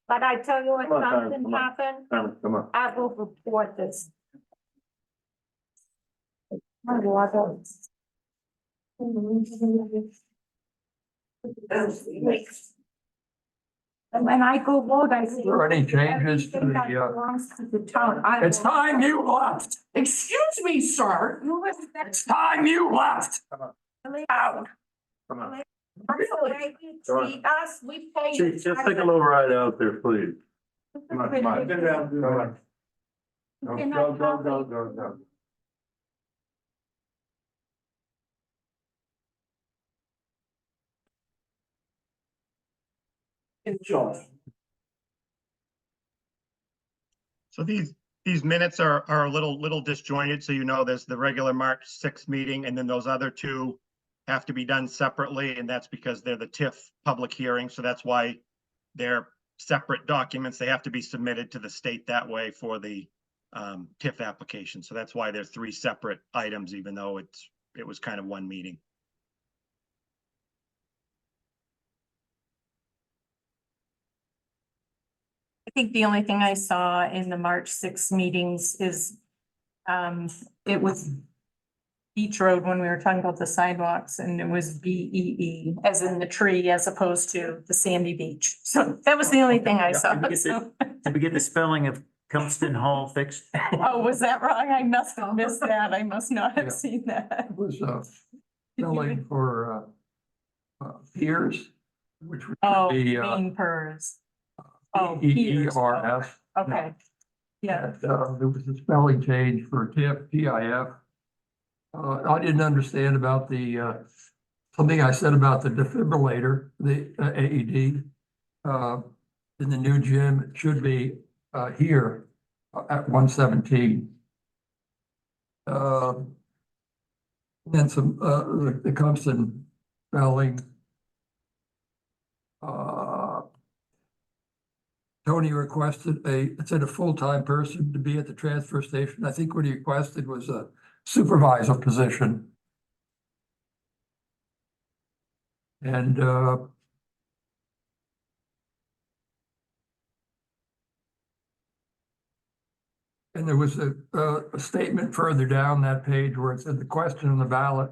But I tell you what, Come on, Karen, something come on. happened, Come on. I will report this. My water. And when I go vote, I see. Are there any changes to everything that the, belongs to the town. I It's will- time you left. Excuse me, sir. You respect. It's time you left. Out. Come on. That's the way you treat us, we pay. you. Chief, just take a little ride out there, please. Come on, come on. You Go, cannot go, have go, it. go, go. So these minutes are a little disjointed, so you know, there's the regular March 6th meeting, and then those other two have to be done separately, and that's because they're the TIF public hearing, so that's why they're separate documents. They have to be submitted to the state that way for the TIF application. So that's why they're three separate items, even though it was kind of one meeting. think the only thing I saw in the March 6 meetings is, it was Beach Road when we were talking about the sidewalks, and it was BEE, as in the tree, as opposed to the sandy beach. So that was the only thing I saw. Did we get So- Did we get the spelling of Cumston Hall fixed? Oh, was that wrong? I must have missed that. I must not Yeah. have seen that. It was, spelling for, peers, which would Oh, be, bean pers. Oh, E peers. R S. Okay. Yeah. There was a spelling change for TIF. I didn't understand about the, something I said about the defibrillator, the AED. In the new gym, it should be, here at 117. Then some, the Cumston spelling. Tony requested it said a full-time person to be at the transfer station. I think what he requested was a supervisor position. And, and there was a statement further down that page where it said the question on the ballot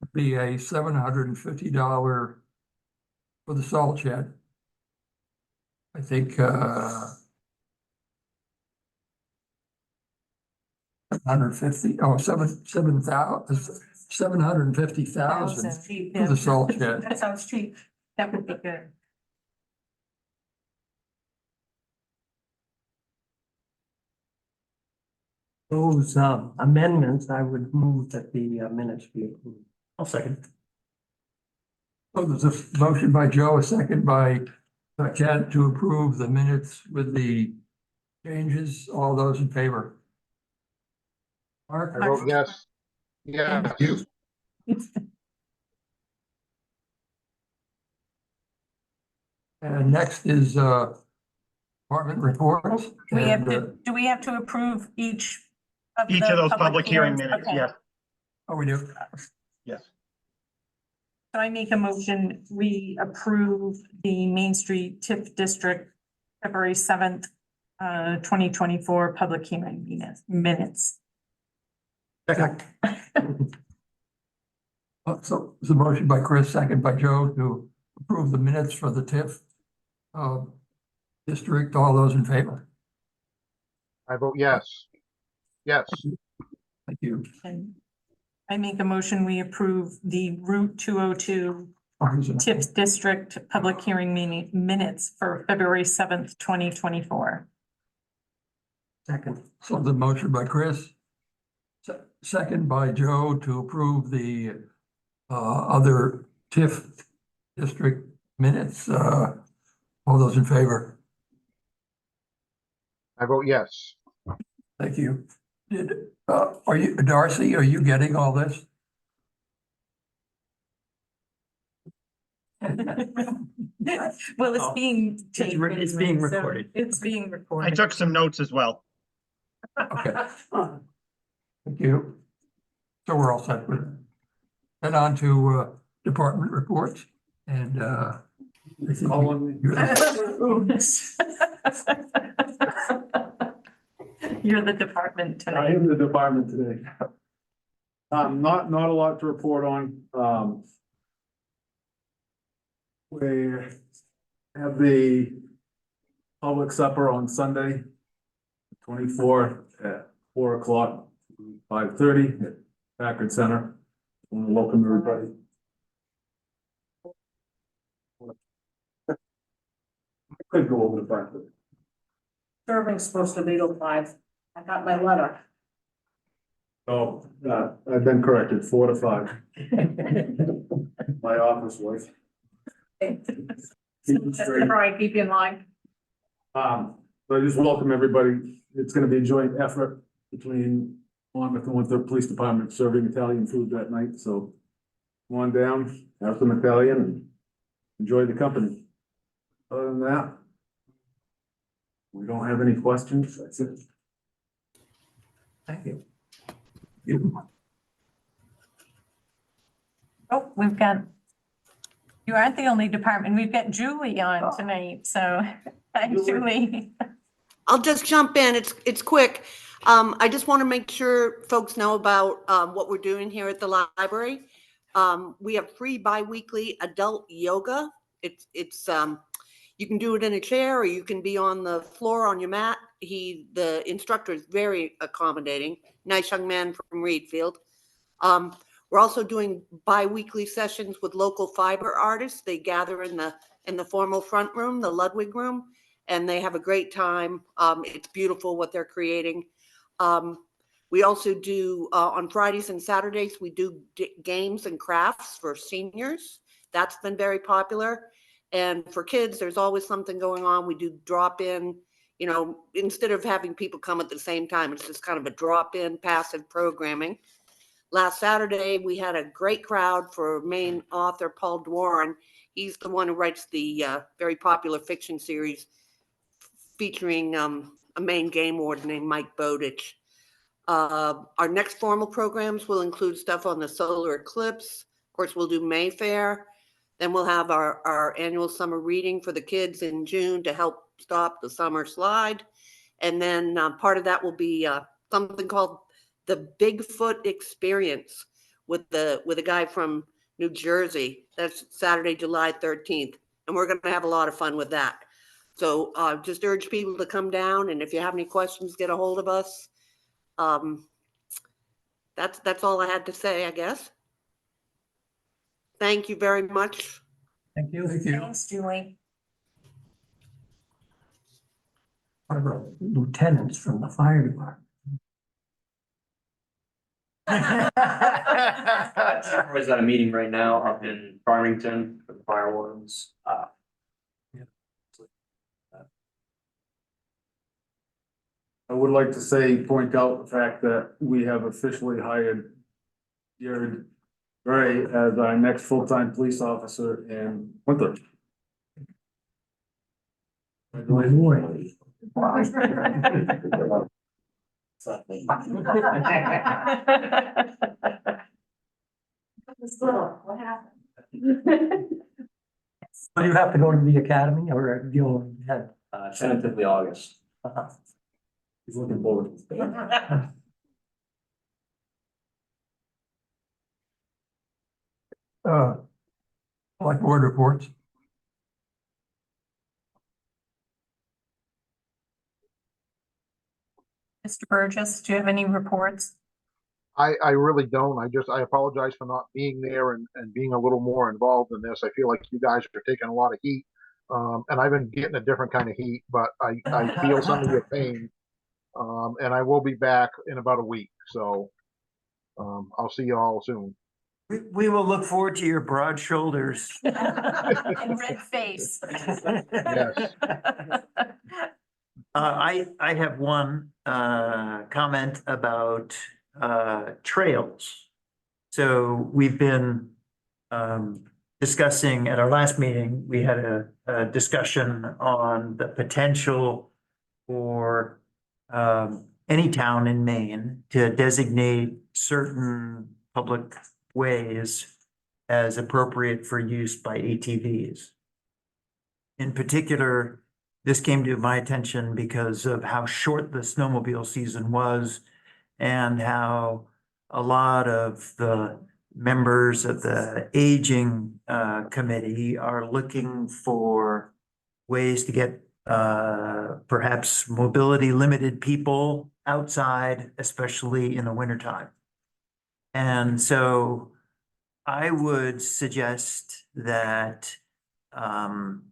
would be a $750 for the salt shed. I think, 750, oh, 750,000 for the salt shed. That sounds cheap. That would be good. Those amendments, I would move that the minutes be approved. I'll second. So there's a motion by Joe, a second by Chad to approve the minutes with the changes. All those in favor? Mark? I vote yes. Yeah. Thank you. And next is department reports. We have And, to, do we have to approve each of Each the of those public hearing hearings? minutes, Okay. yes, oh, we do. yes. So I make a motion, we approve the Main Street TIF District February 7th, 2024 public hearing minutes. Second. So it's a motion by Chris, second by Joe to approve the minutes for the TIF district. All those in favor? I vote yes. Yes. Thank you. And I make a motion, we approve the Route 202 TIF District public hearing minutes for February 7th, 2024. Second. So the motion by Chris, second by Joe to approve the other TIF district minutes. All those in favor? I vote yes. Thank you. Are you, Darcy, are you getting all this? Well, it's Oh, being taped. it's being anyway, so recorded. It's being I recorded. took some notes as well. Okay. Thank you. So we're all set with it. Then on to department reports and I think You're the department I tonight. am the department today. Not a lot to report on. We have the public supper on Sunday, 24th at 4:00, 5:30 at Packard Center. I want to welcome everybody. I could go over the front. Serving's supposed to be till 5. I got my letter. Oh, I've been corrected, 4 to 5. My office was. Keep it straight. Right, keep you in line. So I just welcome everybody. It's gonna be a joint effort between Monmouth and Winthrop Police Department serving Italian food that night, so come on down, have some Italian and enjoy the company. Other than that, we don't have any questions. That's it. Thank you. Oh, we've got, you aren't the only department. We've got Julie on tonight, so hi, Julie. I'll just jump in. It's quick. I just want to make sure folks know about what we're doing here at the library. We have free bi-weekly adult yoga. It's you can do it in a chair or you can be on the floor on your mat. The instructor is very accommodating. Nice young man from Reedfield. We're also doing bi-weekly sessions with local fiber artists. They gather in the formal front room, the Ludwig room, and they have a great time. It's beautiful what they're creating. We also do on Fridays and Saturdays, we do games and crafts for seniors. That's been very popular. And for kids, there's always something going on. We do drop in, you know, instead of having people come at the same time, it's just kind of a drop in passive programming. Last Saturday, we had a great crowd for Maine author Paul Dworin. He's the one who writes the very popular fiction series featuring a Maine game warden named Mike Bowditch. Our next formal programs will include stuff on the solar eclipse. Of course, we'll do Mayfair. Then we'll have our annual summer reading for the kids in June to help stop the summer slide. And then part of that will be something called the Bigfoot Experience with a guy from New Jersey. That's Saturday, July 13th. And we're going to have a lot of fun with that. So just urge people to come down. And if you have any questions, get a hold of us. That's all I had to say, I guess. Thank you very much. Thank you. Thanks, Julie. One of our lieutenants from the fire department. I was at a meeting right now up in Farmington for the fire wardens. I would like to point out the fact that we have officially hired Jared Gray as our next full-time police officer in Winthrop. What happened? Do you have to go to the academy or you only had? Tentatively August. He's looking forward. Like board reports. Mr. Burgess, do you have any reports? I really don't. I apologize for not being there and being a little more involved in this. I feel like you guys are taking a lot of heat. And I've been getting a different kind of heat, but I feel some of your pain. And I will be back in about a week. So I'll see you all soon. We will look forward to your broad shoulders. And red face. Yes. I have one comment about trails. So we've been discussing at our last meeting, we had a discussion on the potential for any town in Maine to designate certain public ways as appropriate for use by ATVs. In particular, this came to my attention because of how short the snowmobile season was and how a lot of the members of the aging committee are looking for ways to get perhaps mobility limited people outside, especially in the wintertime. And so I would suggest that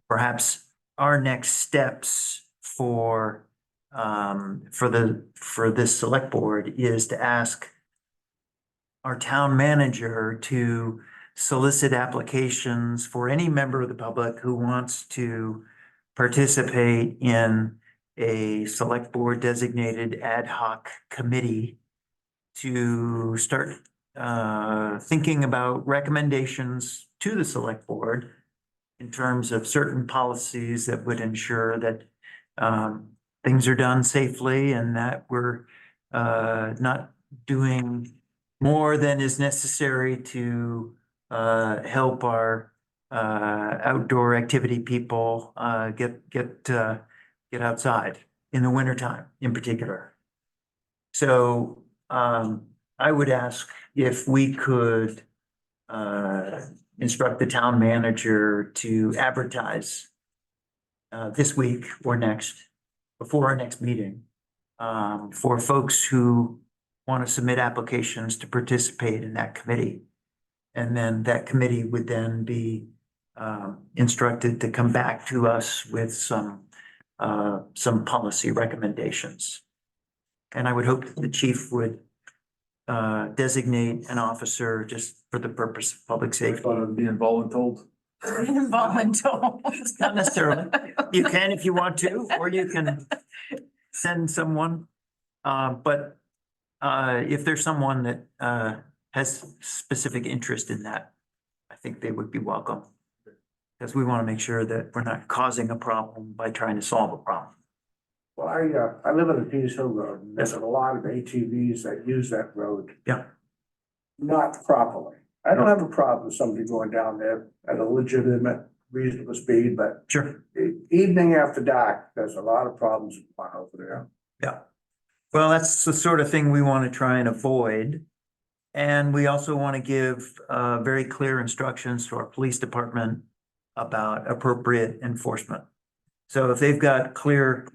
perhaps our next steps for this select board is to ask our town manager to solicit applications for any member of the public who wants to participate in a select board designated ad hoc committee to start thinking about recommendations to the select board in terms of certain policies that would ensure that things are done safely and that we're not doing more than is necessary to help our outdoor activity people get outside. in the wintertime in particular. So I would ask if we could instruct the town manager to advertise this week or next, before our next meeting, for folks who want to submit applications to participate in that committee. And then that committee would then be instructed to come back to us with some policy recommendations. And I would hope that the chief would designate an officer just for the purpose of public I safety. thought of being voluntold. Voluntold. Not necessarily. You can if you want to, or you can send someone. But if there's someone that has specific interest in that, I think they would be welcome. Because we want to make sure that we're not causing a problem by trying to solve a problem. Well, I live on the Pease Hill Road, and there's a lot of ATVs that use that road. Yeah. Not properly. I don't have a problem with somebody going down there at a legitimate, reasonable speed, but Sure. evening after dark, there's a lot of problems over there. Yeah. Well, that's the sort of thing we want to try and avoid. And we also want to give very clear instructions to our police department about appropriate enforcement. So if they've got clear,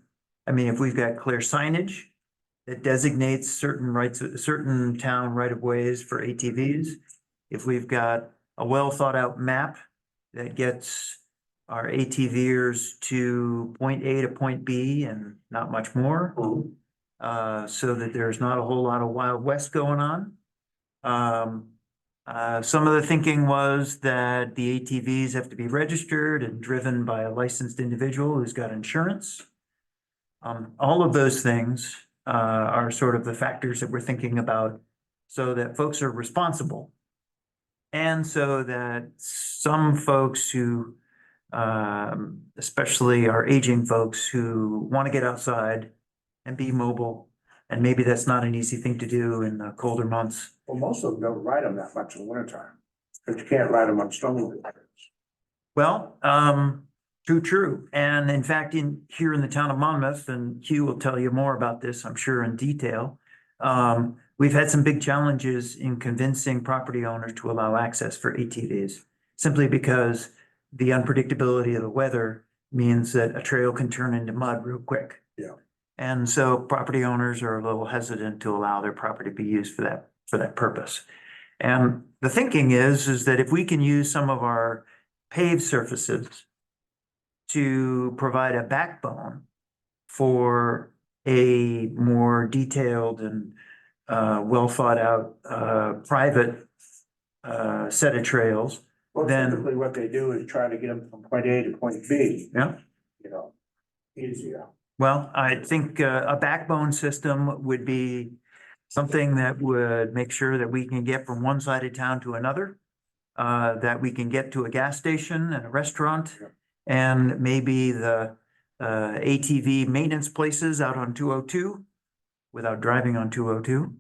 if we've got clear signage that designates certain town right of ways for ATVs, if we've got a well thought out map that gets our ATVers to point A to point B and not much more, so that there's not a whole lot of Wild West going on. Some of the thinking was that the ATVs have to be registered and driven by a licensed individual who's got insurance. All of those things are sort of the factors that we're thinking about so that folks are responsible. And so that some folks who, especially our aging folks who want to get outside and be mobile, and maybe that's not an easy thing to do in the colder months. Well, most of them don't ride them that much in the wintertime, but you can't ride them on stone. Well, true. And in fact, here in the town of Monmouth, and Hugh will tell you more about this, I'm sure, in detail. We've had some big challenges in convincing property owners to allow access for ATVs, simply because the unpredictability of the weather means that a trail can turn into mud real quick. Yeah. And so property owners are a little hesitant to allow their property to be used for that purpose. And the thinking is that if we can use some of our paved surfaces to provide a backbone for a more detailed and well thought out private set of trails, Well, then typically what they do is try to get them from point A to point B, yeah. Easier. Well, I think a backbone system would be something that would make sure that we can get from one side of town to another, that we can get to a gas station and a restaurant, and maybe the ATV maintenance places out on 202 without driving on 202.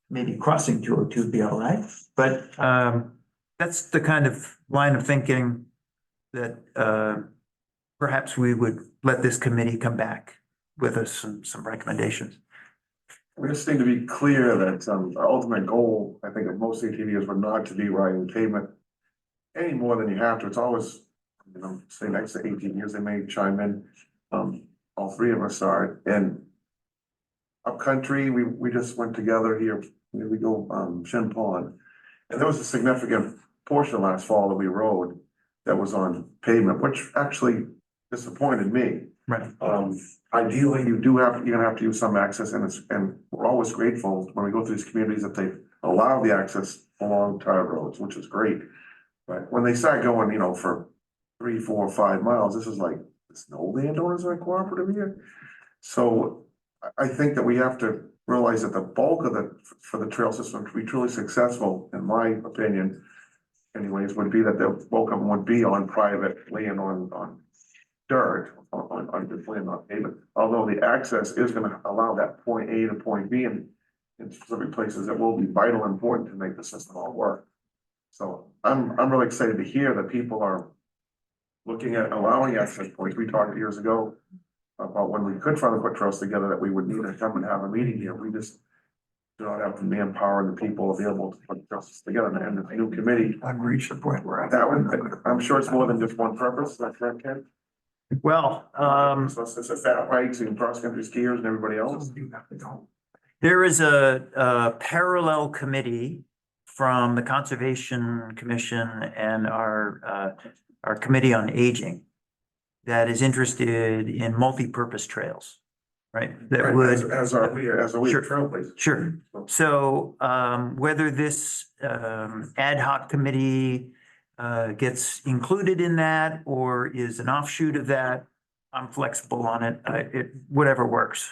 Maybe crossing 202 would be all right, but that's the kind of line of thinking that perhaps we would let this committee come back with us some recommendations. We just need to be clear that our ultimate goal, I think, of most ATVs were not to be riding pavement any more than you have to. It's always, say next to 18 years, they may chime in. All three of us are, and upcountry, we just went together here. We go Shin Pond, and there was a significant portion last fall that we rode that was on pavement, which actually disappointed me. Right. Ideally, you're gonna have to use some access, and we're always grateful when we go through these communities that they allow the access along tire roads, which is great. But when they start going, for 3, 4, 5 miles, this is like, there's no landowners are cooperative here. So I think that we have to realize that the bulk of for the trail system to be truly successful, in my opinion, anyways, would be that the bulk of them would be on private land, on dirt, on good land, not pavement. Although the access is gonna allow that point A to point B in specific places that will be vital and important to make the system all work. So I'm really excited to hear that people are looking at allowing access points. We talked years ago about when we could finally put trails together, that we would need to come and have a meeting here. We just do not have the manpower and the people available to put trails together, and the new committee, I've reached the point where that would, I'm sure it's more than just one purpose, is that correct, Ken? Well, So it's a fat bikes and cross-country skiers and everybody else. there is a parallel committee from the Conservation Commission and our Committee on Aging that is interested in multi-purpose trails, right? That would. As are we Sure. trailblazers. Sure. So whether this ad hoc committee gets included in that or is an offshoot of that, I'm flexible on it. Whatever works.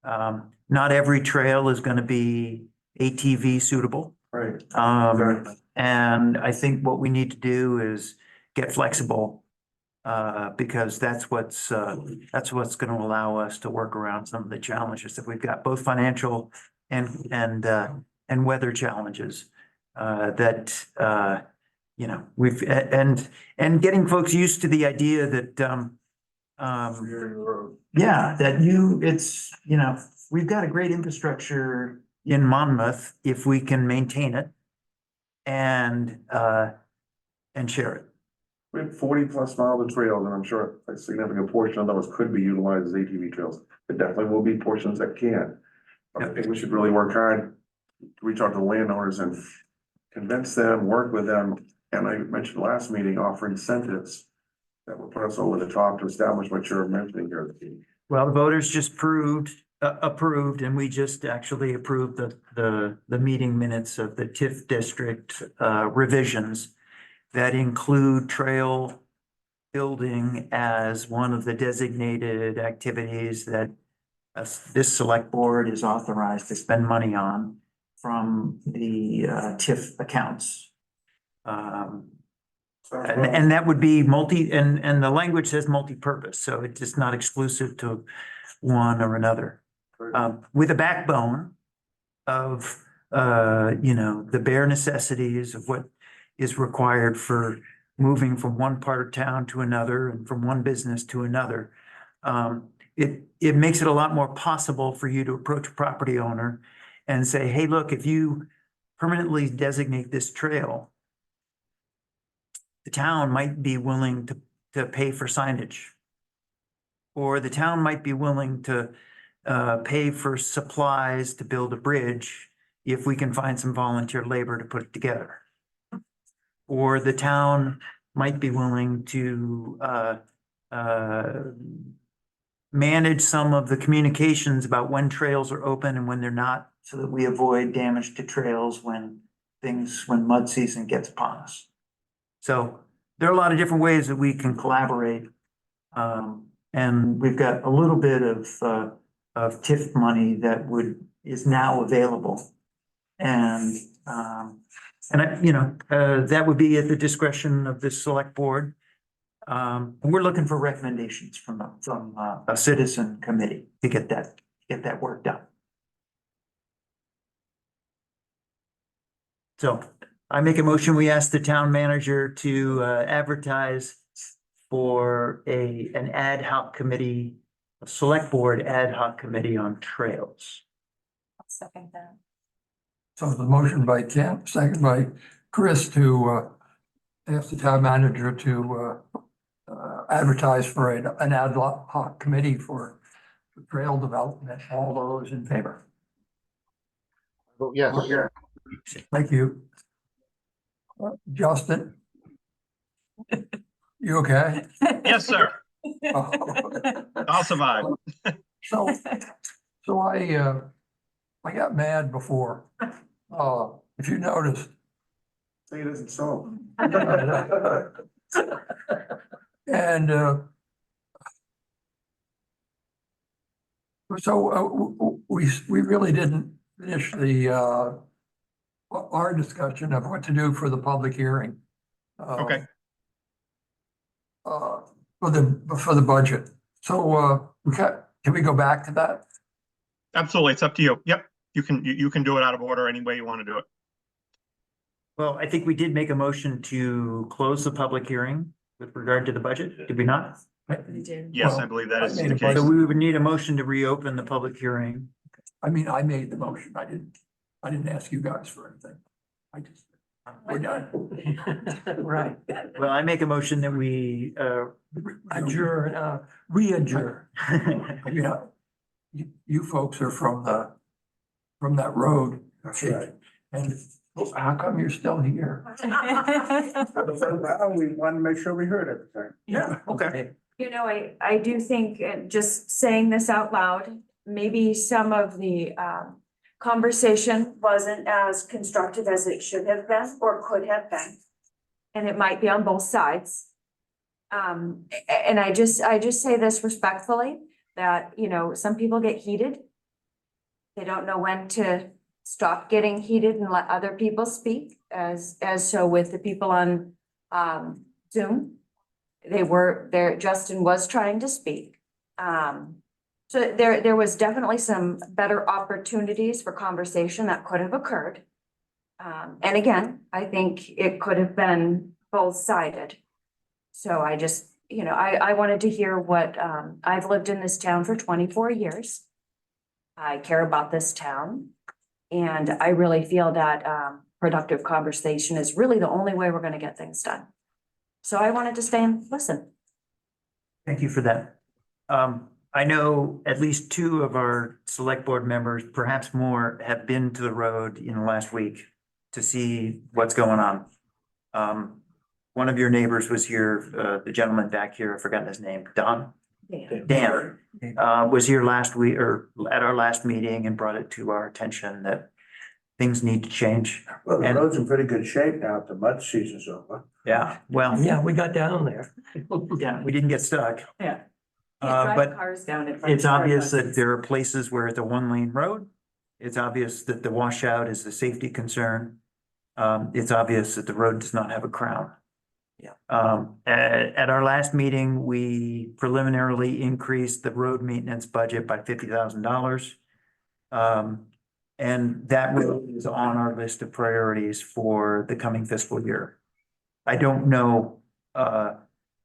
Not every trail is going to be ATV suitable. Right. And I think what we need to do is get flexible because that's what's going to allow us to work around some of the challenges that we've got, both financial and weather challenges that we've and getting folks used to the idea that we've got a great infrastructure in Monmouth if we can maintain it and share it. We have 40+ miles of trails, and I'm sure a significant portion of those could be utilized as ATV trails. There definitely will be portions that can't. I think we should really work hard, to reach out to landowners and convince them, work with them. And I mentioned last meeting, offer incentives that will put us over the top to establish what you're mentioning here. Well, the voters just approved, and we just actually approved the meeting minutes of the TIF district revisions that include trail building as one of the designated activities that this select board is authorized to spend money on from the TIF accounts. And that would be and the language says multi-purpose, so it's just not exclusive to one or another. With a backbone of, the bare necessities of what is required for moving from one part of town to another and from one business to another. It makes it a lot more possible for you to approach a property owner and say, hey, look, if you permanently designate this trail, the town might be willing to pay for signage. Or the town might be willing to pay for supplies to build a bridge if we can find some volunteer labor to put it together. Or the town might be willing to manage some of the communications about when trails are open and when they're not, so that we avoid damage to trails when mud season gets upon us. So there are a lot of different ways that we can collaborate. And we've got a little bit of TIF money that is now available. And that would be at the discretion of the select board. We're looking for recommendations from a citizen committee to get that work done. So I make a motion, we ask the town manager to advertise for an ad hoc committee, a select board ad hoc committee on trails. I'll second that. So the motion by Ken, second by Chris to ask the town manager to advertise for an ad hoc committee for trail development. All those in favor? Vote yes. Thank you. Justin? You okay? Yes, sir. I'll survive. So I got mad before. If you noticed. Say it isn't so. And so we really didn't finish our discussion of what to do for the public hearing. Okay. For the budget. So can we go back to that? Absolutely. It's up to you. Yep. You can do it out of order any way you want to do it. Well, I think we did make a motion to close the public hearing with regard to the budget, did we not? You did. Yes, I Well, believe that I is made the a case. So we would need a motion to reopen the public hearing. I mean, I made the motion. I didn't ask you guys for anything. We're done. Right. Well, I make a motion that we, Adjourn, re-adjourn. You know, you folks are from that road. That's right. And how come you're still here? We wanted to make sure we heard everything. Yeah. Okay. You know, I do think, just saying this out loud, maybe some of the conversation wasn't as constructive as it should have been or could have been. And it might be on both sides. And I just say this respectfully, that, you know, some people get heated. They don't know when to stop getting heated and let other people speak, as so with the people on Zoom. Justin was trying to speak. So there was definitely some better opportunities for conversation that could have occurred. And again, I think it could have been both-sided. So I just, you know, I wanted to hear what, I've lived in this town for 24 years. I care about this town. And I really feel that productive conversation is really the only way we're gonna get things done. So I wanted to stay and listen. Thank you for that. I know at least two of our select board members, perhaps more, have been to the road in the last week to see what's going on. One of your neighbors was here, the gentleman back here, I've forgotten his name, Dan, was here last week or at our last meeting and brought it to our attention that things need to change. Well, the And- road's in pretty good shape now that the mud season's over. Yeah, well, Yeah, we got down there. yeah, we didn't get stuck. Yeah. But Cars down it. it's obvious that there are places where it's a one-lane road. It's obvious that the washout is a safety concern. It's obvious that the road does not have a crown. Yeah. At our last meeting, we preliminarily increased the road maintenance budget by $50,000. And that road is on our list of priorities for the coming fiscal year. I don't know,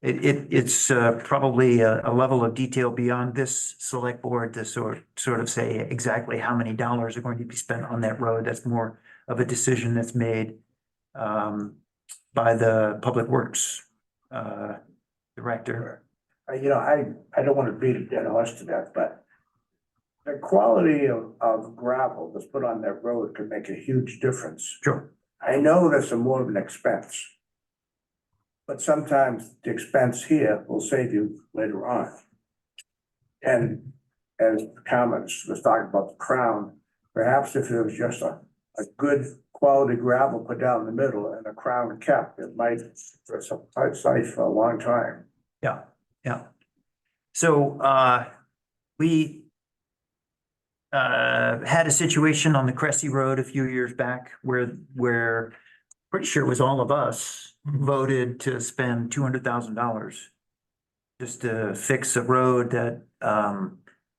it's probably a level of detail beyond this select board to sort of say exactly how many dollars are going to be spent on that road. That's more of a decision that's made by the Public Works director. You know, I don't want to beat a dead horse to death, but the quality of gravel that's put on that road could make a huge difference. Sure. I know that's more of an expense. But sometimes the expense here will save you later on. And as comments was talking about the crown, perhaps if it was just a good quality gravel put down the middle and a crown kept, it might for some site for a long time. Yeah, yeah. So we had a situation on the Cressy Road a few years back where pretty sure it was all of us voted to spend $200,000 just to fix a road that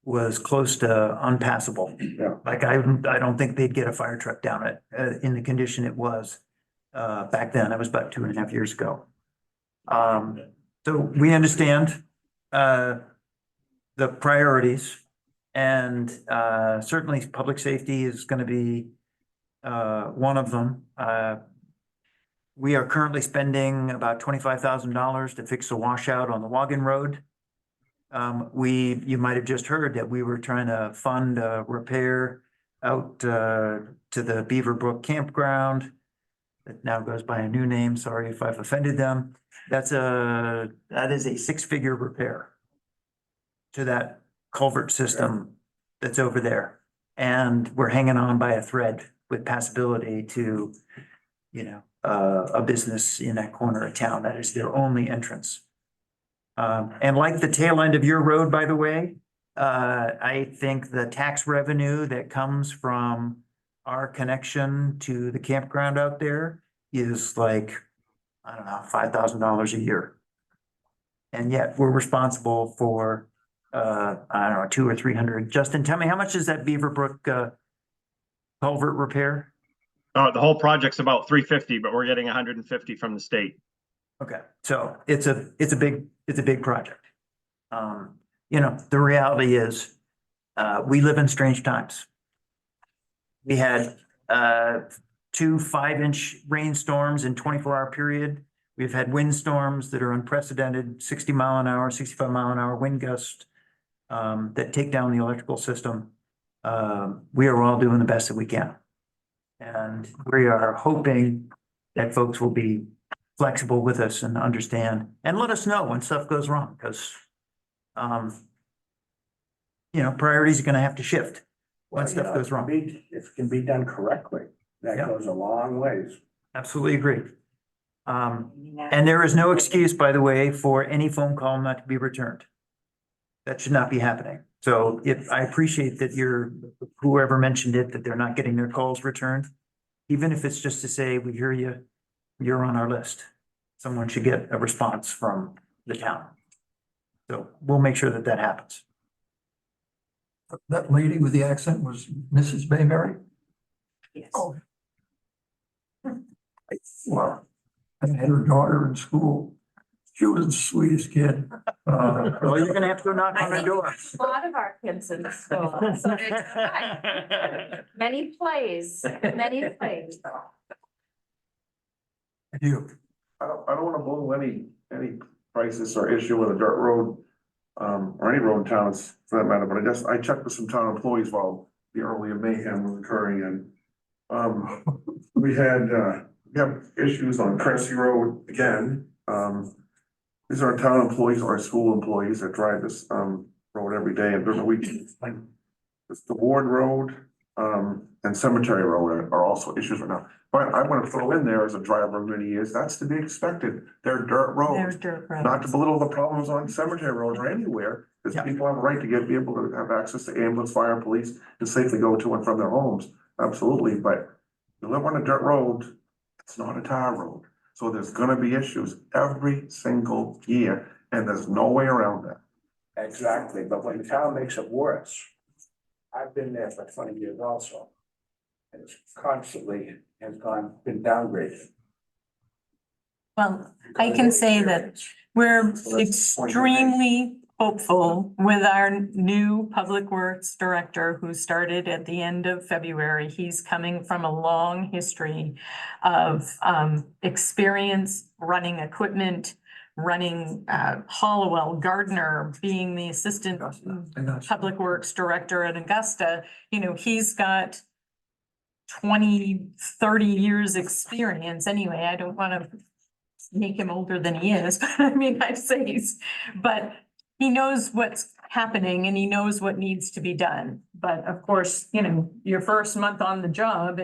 was close to unpassable. Yeah. Like I don't think they'd get a fire truck down it in the condition it was back then. That was about 2.5 years ago. So we understand the priorities, and certainly public safety is going to be one of them. We are currently spending about $25,000 to fix a washout on the Wagon Road. You might have just heard that we were trying to fund a repair out to the Beaver Brook Campground. That now goes by a new name. Sorry if I've offended them. That is a 6-figure repair to that culvert system that's over there. And we're hanging on by a thread with passability to, you know, a business in that corner of town. That is their only entrance. And like the tail end of your road, by the way, I think the tax revenue that comes from our connection to the campground out there is like, I don't know, $5,000 a year. And yet we're responsible for, I don't know, 200 or 300. Justin, tell me, how much is that Beaver Brook culvert repair? The whole project's about 350, but we're getting 150 from the state. Okay, so it's a big project. You know, the reality is, we live in strange times. We had, 2 5-inch rainstorms in 24-hour period. We've had windstorms that are unprecedented, 60-mile-an-hour, 65-mile-an-hour wind gusts, that take down the electrical system. We are all doing the best that we can. And we are hoping that folks will be flexible with us and understand and let us know when stuff goes wrong, because you know, priorities are gonna have to shift when stuff goes wrong. If it can be done correctly, that Yeah. goes a long ways. Absolutely agree. And there is no excuse, by the way, for any phone call not to be returned. That should not be happening. So if, I appreciate that whoever mentioned it, that they're not getting their calls returned. Even if it's just to say, we hear you, you're on our list. Someone should get a response from the town. So we'll make sure that that happens. That lady with the accent was Mrs. Mayberry? Yes. Oh. Well, I had her daughter in school. She was the sweetest kid. Well, you're gonna have to go knock on the door. A lot of our kids in school, so many plays, many plays. You. I don't wanna blow any crisis or issue with a dirt road, or any road in towns for that matter, but I checked with some town employees while the earlier mayhem was occurring, and we have issues on Crescent Road again. These are town employees or school employees that drive this road every day and during the week. It's the Ward Road and Cemetery Road are also issues right now. But I want to throw in there as a driver of many years, that's to be expected. They're dirt roads. Not to belittle the problems on Cemetery Road or anywhere, because people have a right to be able to have access to ambulance, fire, police, and safely go to and from their homes. Absolutely, but you live on a dirt road, it's not a tar road. So there's gonna be issues every single year, and there's no way around that. Exactly, but when the town makes it worse, I've been there for 20 years also. And it's constantly been downgraded. Well, I can say that we're extremely hopeful with our new Public Works Director who started at the end of February. He's coming from a long history of experience running equipment, running Hollowell, Gardner, being the Assistant Public Works Director at Augusta. You know, he's got 20, 30 years experience anyway. I don't want to make him older than he is, but I mean, I'd say but he knows what's happening and he knows what needs to be done. But of course, you know, your first month on the job,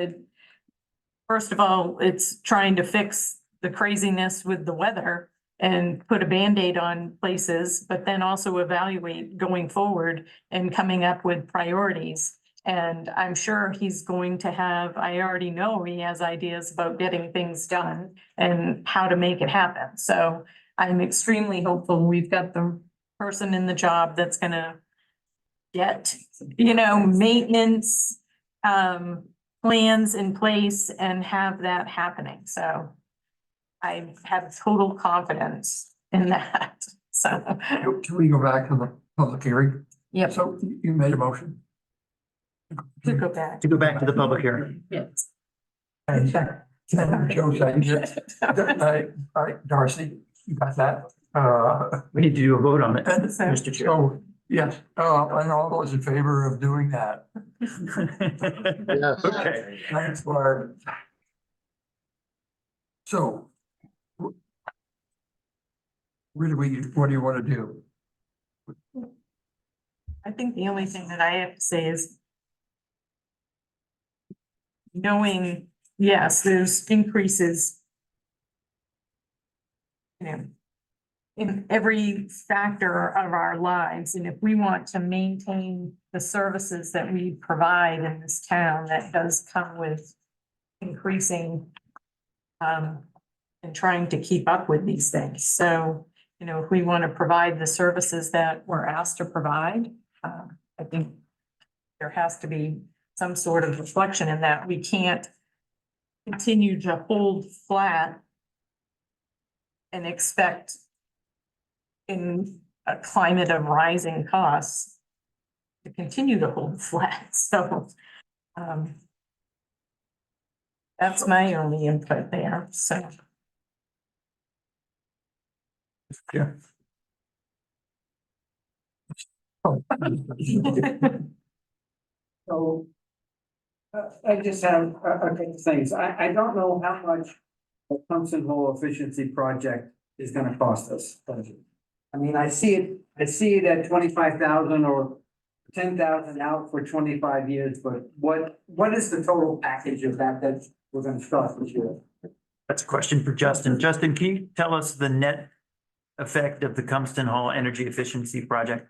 first of all, it's trying to fix the craziness with the weather and put a Band-Aid on places, but then also evaluate going forward and coming up with priorities. And I'm sure he's going to I already know he has ideas about getting things done and how to make it happen. So I'm extremely hopeful we've got the person in the job that's gonna get, you know, maintenance plans in place and have that happening. So I have total confidence in that. So. Can we go back to the public hearing? Yep. So you made a motion. To go back. To go back to the public hearing. Yes. And Joe seconded it. All right, Darcy, you got that? We need to do a vote on it, And Mr. Chair. so, yes, and all those in favor of doing that? Yes. Okay. Thanks, Barb. So. What do you want to do? I think the only thing that I have to say is knowing, yes, there's increases, you know, in every factor of our lives. And if we want to maintain the services that we provide in this town, that does come with increasing and trying to keep up with these things. So, you know, if we want to provide the services that we're asked to provide, I think there has to be some sort of reflection in that. We can't continue to hold flat and expect in a climate of rising costs to continue to hold flat, so, that's my only input there, so. Yeah. So. I just have a couple things. I don't know how much the Thompson Hole efficiency project is gonna cost us. I mean, I see it at 25,000 or 10,000 out for 25 years, but what is the total package of that we're gonna start this year? That's a question for Justin. Justin, can you tell us the net effect of the Cumston Hall Energy Efficiency Project?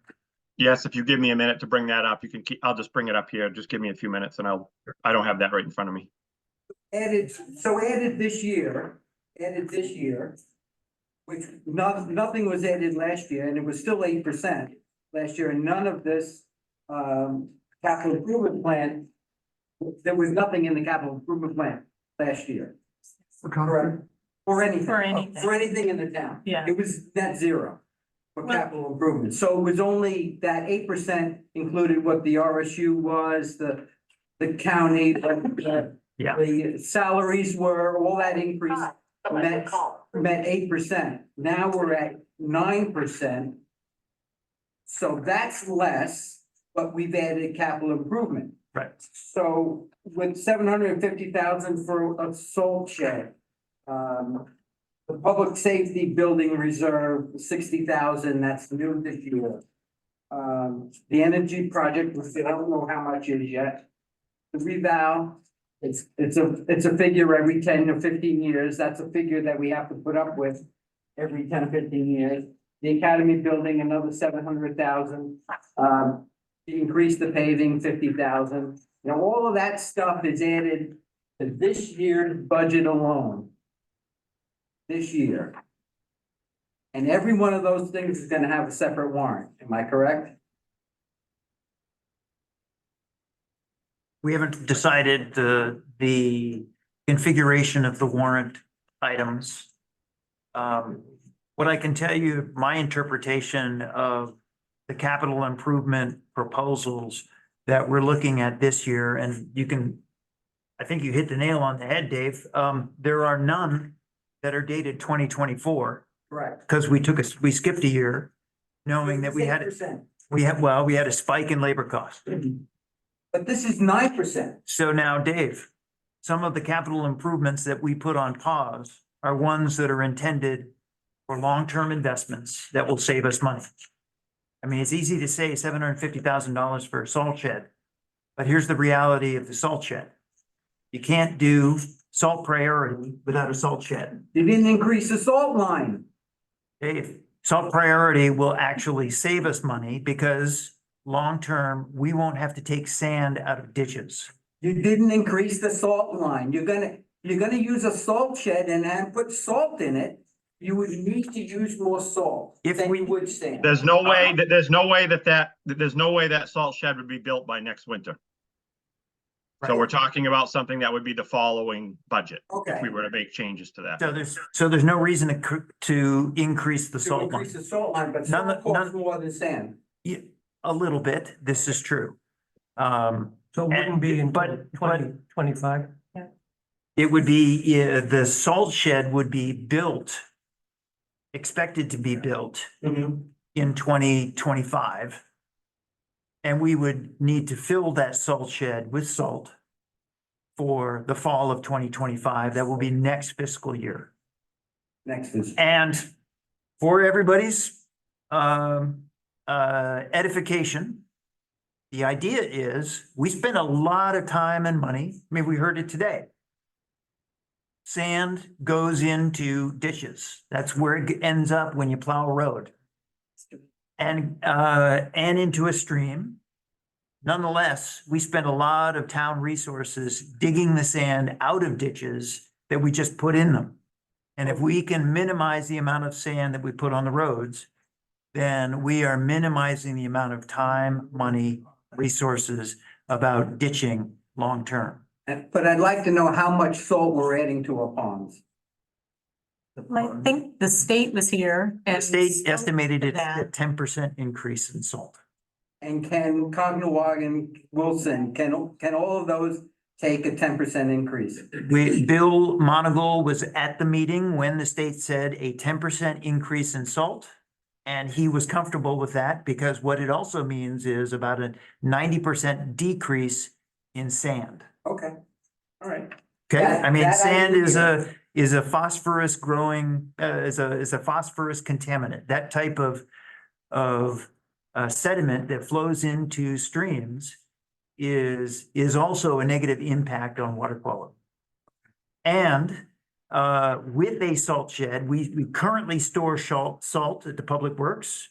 Yes, if you give me a minute to bring that up, you can keep, I'll just bring it up here. Just give me a few minutes and I don't have that right in front of me. Added this year, which nothing was added last year, and it was still 8% last year, and none of this capital improvement plan, there was nothing in the capital improvement plan last year. Correct. For anything. For anything in the town. Yeah. It was net zero for capital improvement. So it was only that 8% included what the RSU was, the county, Yeah. the salaries were, all that increase meant 8%. Now we're at 9%. So that's less, but we've added capital improvement. Right. So with 750,000 for a salt shed, the public safety building reserve, 60,000, that's new this year. The energy project, I don't know how much is yet. The revow, it's a figure every 10 or 15 years. That's a figure that we have to put up with every 10 or 15 years. The academy building, another 700,000. Increase the paving, 50,000. You know, all of that stuff is added to this year's budget alone. This year. And every one of those things is gonna have a separate warrant, am I correct? We haven't decided the configuration of the warrant items. What I can tell you, my interpretation of the capital improvement proposals that we're looking at this year, and I think you hit the nail on the head, Dave. There are none that are dated 2024, Correct. because we skipped a year, knowing that we had a spike in labor costs. But this is 9%. So now, Dave, some of the capital improvements that we put on pause are ones that are intended for long-term investments that will save us money. I mean, it's easy to say $750,000 for a salt shed, but here's the reality of the salt shed. You can't do salt priority without a salt shed. You didn't increase the salt line. Dave, salt priority will actually save us money because long-term, we won't have to take sand out of ditches. You didn't increase the salt line. You're gonna use a salt shed and then put salt in it. You would need to use more salt than we would sand. There's no way that salt shed would be built by next winter. So we're talking about something that would be the following budget. Okay. If we were to make changes to that. So there's no reason to increase the To salt line. increase the salt line, but None- salt costs none- more than sand. Yeah, a little bit, this is true. So it wouldn't be in But- 2025? It would be, yeah, the salt shed would be built, expected to be built in 2025. And we would need to fill that salt shed with salt for the fall of 2025. That will be next fiscal year. Next is. And for everybody's edification, the idea is we spend a lot of time and money. I mean, we heard it today. Sand goes into ditches. That's where it ends up when you plow a road. And into a stream. Nonetheless, we spend a lot of town resources digging the sand out of ditches that we just put in them. And if we can minimize the amount of sand that we put on the roads, then we are minimizing the amount of time, money, resources about ditching long-term. But I'd like to know how much salt we're adding to our ponds. I think the state was here The and. state estimated it that. at 10% increase in salt. And can Cognawagon, Wilson, can all of those take a 10% increase? Bill Monagle was at the meeting when the state said a 10% increase in salt. And he was comfortable with that because what it also means is about a 90% decrease in sand. Okay, all right. Okay, That- I mean, that I sand can is a phosphorus growing, is a phosphorus contaminant. That type of sediment that flows into streams is also a negative impact on water quality. And with a salt shed, we currently store salt at the Public Works.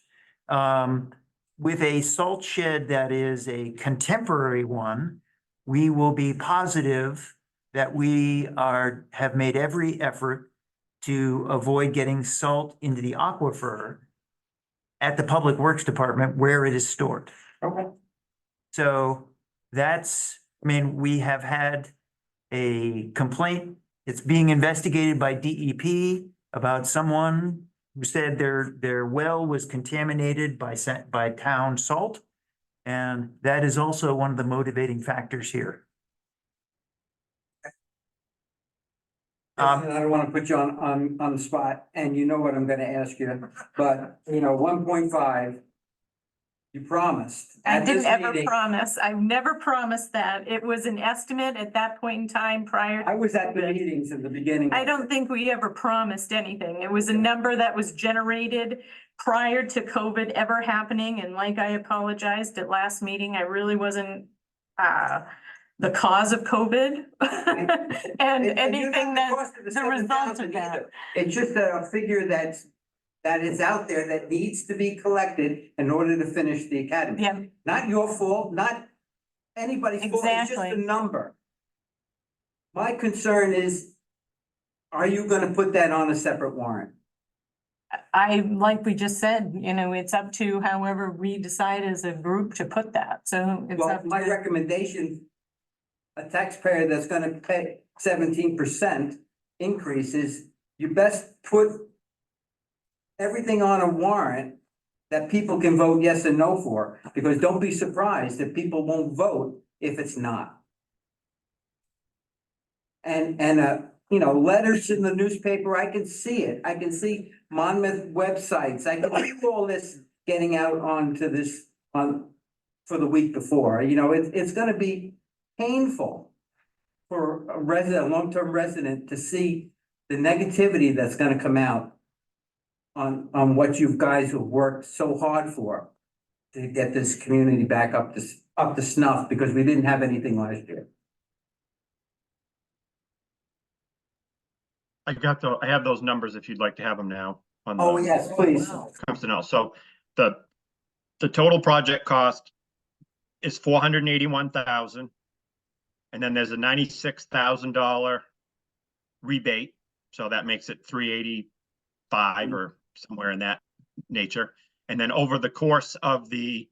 With a salt shed that is a contemporary one, we will be positive that we have made every effort to avoid getting salt into the aquifer at the Public Works Department where it is stored. Okay. So that's, I mean, we have had a complaint. It's being investigated by DEP about someone who said their well was contaminated by town salt. And that is also one of the motivating factors here. And I don't want to put you on the spot, and you know what I'm gonna ask you, but, 1.5, you promised. I at this didn't ever meeting- promise. I've never promised that. It was an estimate at that point in time prior. I was at the meetings at the beginning. I don't think we ever promised anything. It was a number that was generated prior to COVID ever happening. And like I apologized at last meeting, I really wasn't the cause of COVID. And you're not anything the that, cost of the 7,000 result of that. either. It's just a figure that is out there that needs to be collected in order to finish the academy. Yeah, Not your fault, not anybody's fault, it's just a Exactly. number. My concern is, are you gonna put that on a separate warrant? like we just said, it's up to however we decide as a group to put that. So it's Well, up my to. recommendation, a taxpayer that's gonna pay 17% increases, you best put everything on a warrant that people can vote yes and no for, because don't be surprised if people won't vote if it's not. And, letters in the newspaper, I can see it. I can see Monmouth websites. I can see all this getting out onto this, for the week before. It's gonna be painful for a long-term resident to see the negativity that's gonna come out on what you guys have worked so hard for to get this community back up to snuff, because we didn't have anything last year. I have those numbers if you'd like to have them now. On Oh, the yes, please. comes to know. So the total project cost is $481,000. And then there's a $96,000 rebate. So that makes it 385 or somewhere in that nature. And then over the course of the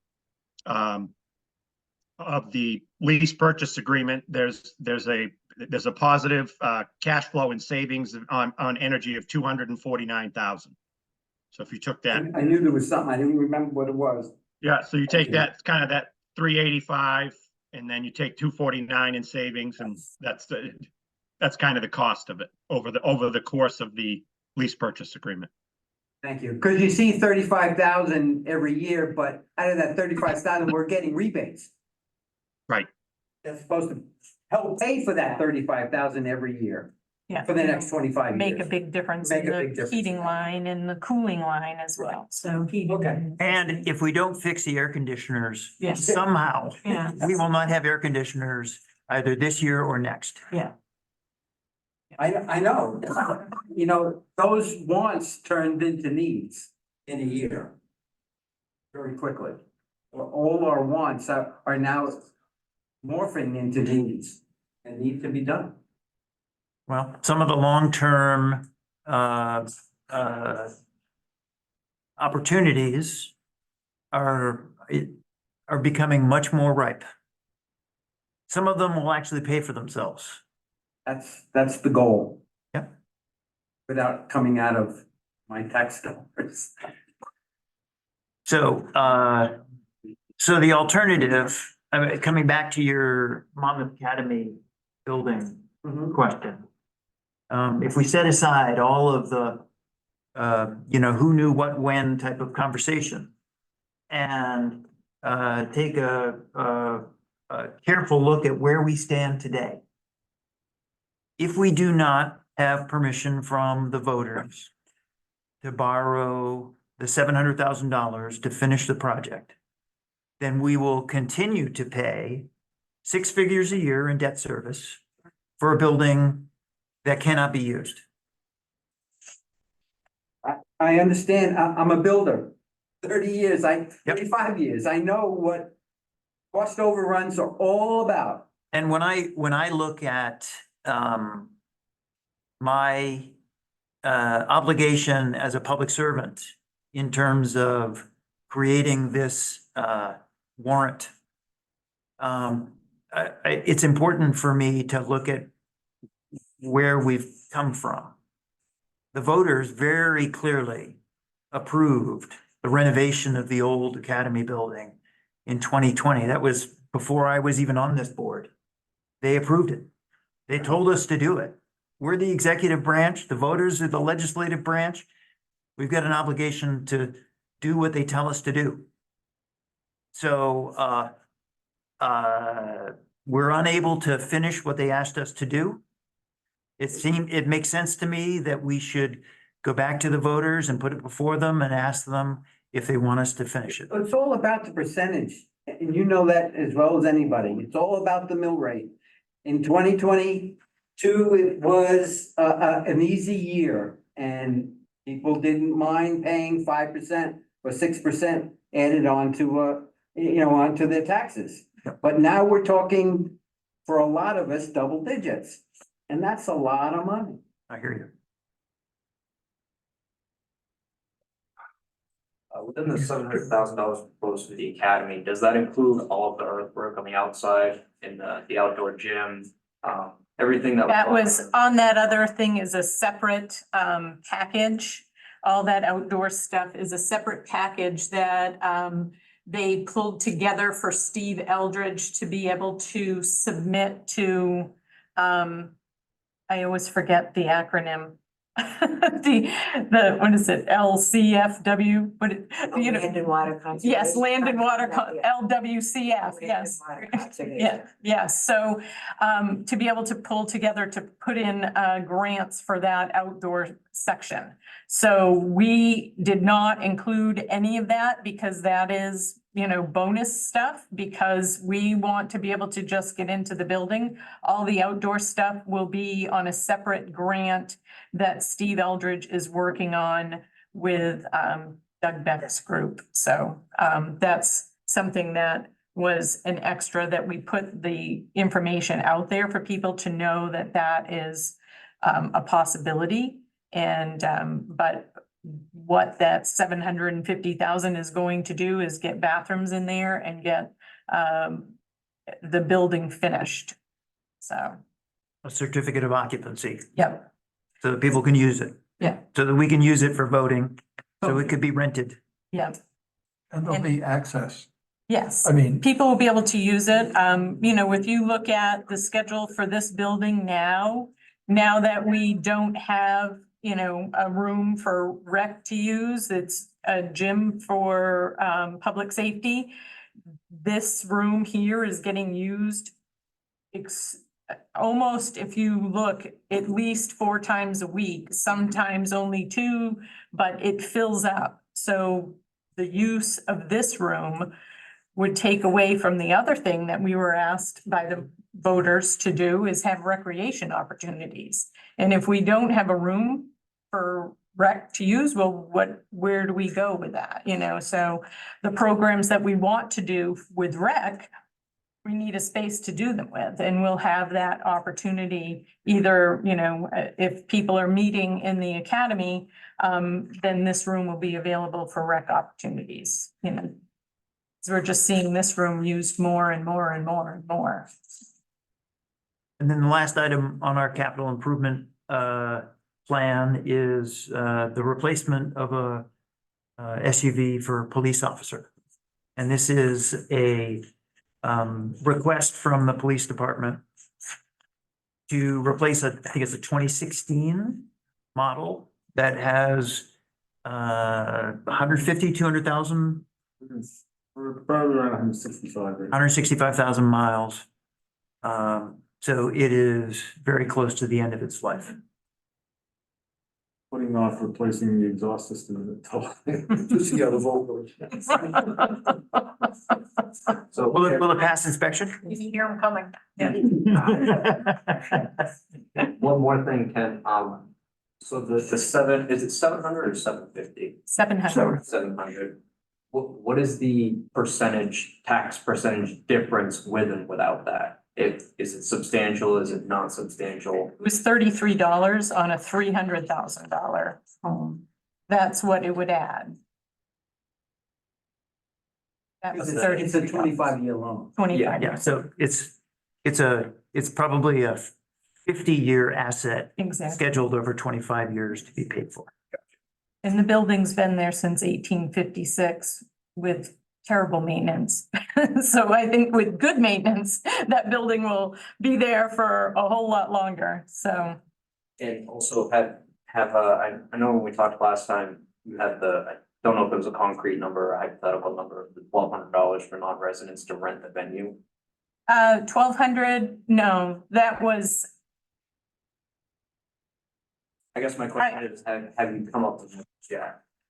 lease purchase agreement, there's a positive cash flow and savings on energy of 249,000. So if you took that, I knew there was something. I didn't remember what it was. yeah, so you take that kind of that 385, and then you take 249 in savings, and that's kind of the cost of it over the course of the lease purchase agreement. Thank you. Because you see 35,000 every year, but out of that 35,000, we're getting rebates. Right. That's supposed to help pay for that 35,000 every year Yeah. for the next 25 years. Make a big difference Make in a big the difference. heating line and the cooling line as well. So. Okay. And if we don't fix the air conditioners Yes. somehow, Yeah. we will not have air conditioners either this year or next. Yeah. I know. Those wants turned into needs in a year. Very quickly. All our wants are now morphing into needs and need to be done. Well, some of the long-term opportunities are becoming much more ripe. Some of them will actually pay for themselves. That's the goal. Yep. without coming out of my tax dollars. So, so the alternative, I mean, coming back to your Monmouth Academy building question. If we set aside all of the, who knew what, when type of conversation and, take a careful look at where we stand today. If we do not have permission from the voters to borrow the $700,000 to finish the project, then we will continue to pay 6 figures a year in debt service for a building that cannot be used. I understand, I'm a builder, 30 years, 35 years, I know what cost overruns are all about. And when I look at my obligation as a public servant in terms of creating this warrant, it's important for me to look at where we've come from. The voters very clearly approved the renovation of the old Academy building in 2020. That was before I was even on this board. They approved it. They told us to do it. We're the executive branch. The voters are the legislative branch. We've got an obligation to do what they tell us to do. So we're unable to finish what they asked us to do. It makes sense to me that we should go back to the voters and put it before them and ask them if they want us to finish it. It's all about the percentage, and you know that as well as anybody. It's all about the mill rate. In 2022, it was an easy year, and people didn't mind paying 5% or 6% added on to onto their taxes. But now we're talking, for a lot of us, double digits, and that's a lot of money. I hear you. Within the $700,000 proposed for the academy, does that include all of the earthwork on the outside and the outdoor gym? Everything That was on that other thing is a separate package. All that outdoor stuff is a separate package that they pulled together for Steve Eldridge to be able to submit to, I always forget the acronym. The what is it, LCFW, what it, you know. Land and Water Conservation. Yes, Land and Water, Yeah. LWCF, Land yes. and Water Conservation. Yeah, so to be able to pull together to put in grants for that outdoor section. So we did not include any of that because that is, bonus stuff, because we want to be able to just get into the building. All the outdoor stuff will be on a separate grant that Steve Eldridge is working on with Doug Beck's group. So that's something that was an extra that we put the information out there for people to know that that is a possibility. And but what that 750,000 is going to do is get bathrooms in there and get the building finished. So, A certificate of occupancy, yep, so that people can use it. Yeah. So that we can use it for voting, so it could be rented. yep, And there'll be access. yes. I mean, People will be able to use it. If you look at the schedule for this building now that we don't have, a room for rec to use, it's a gym for public safety. This room here is getting used almost, if you look, at least 4 times a week, sometimes only 2, but it fills up. So the use of this room would take away from the other thing that we were asked by the voters to do, is have recreation opportunities. And if we don't have a room for rec to use, well, where do we go with that? So the programs that we want to do with rec, we need a space to do them with, and we'll have that opportunity either, if people are meeting in the academy, then this room will be available for rec opportunities, So we're just seeing this room used more and more and more and more. And then the last item on our capital improvement plan is the replacement of a SUV for a police officer. And this is a request from the police department to replace I think it's a 2016 model that has 150, 200,000, We're probably around 165. right? 165,000 miles. So it is very close to the end of its life. Putting off replacing the exhaust system in the top. Just the other Volvo. So. Will it pass inspection? You can hear them coming. Yeah. One more thing, Ken, so the seven, is it 700 or 750? 700. 700. What is the tax percentage difference with and without that? Is it substantial, is it not substantial? It was $33 on a $300,000 home. That's what it would add. That was It's a 25-year loan. 25. Yeah, so it's probably a 50-year asset Exactly. scheduled over 25 years to be paid for. And the building's been there since 1856 with terrible maintenance. So I think with good maintenance, that building will be there for a whole lot longer. So And also I know when we talked last time, you had I don't know if it was a concrete number or a hypothetical number, the $1,200 for non-residents to rent the venue. 1,200, no, that was, I guess my question is, have you come up with,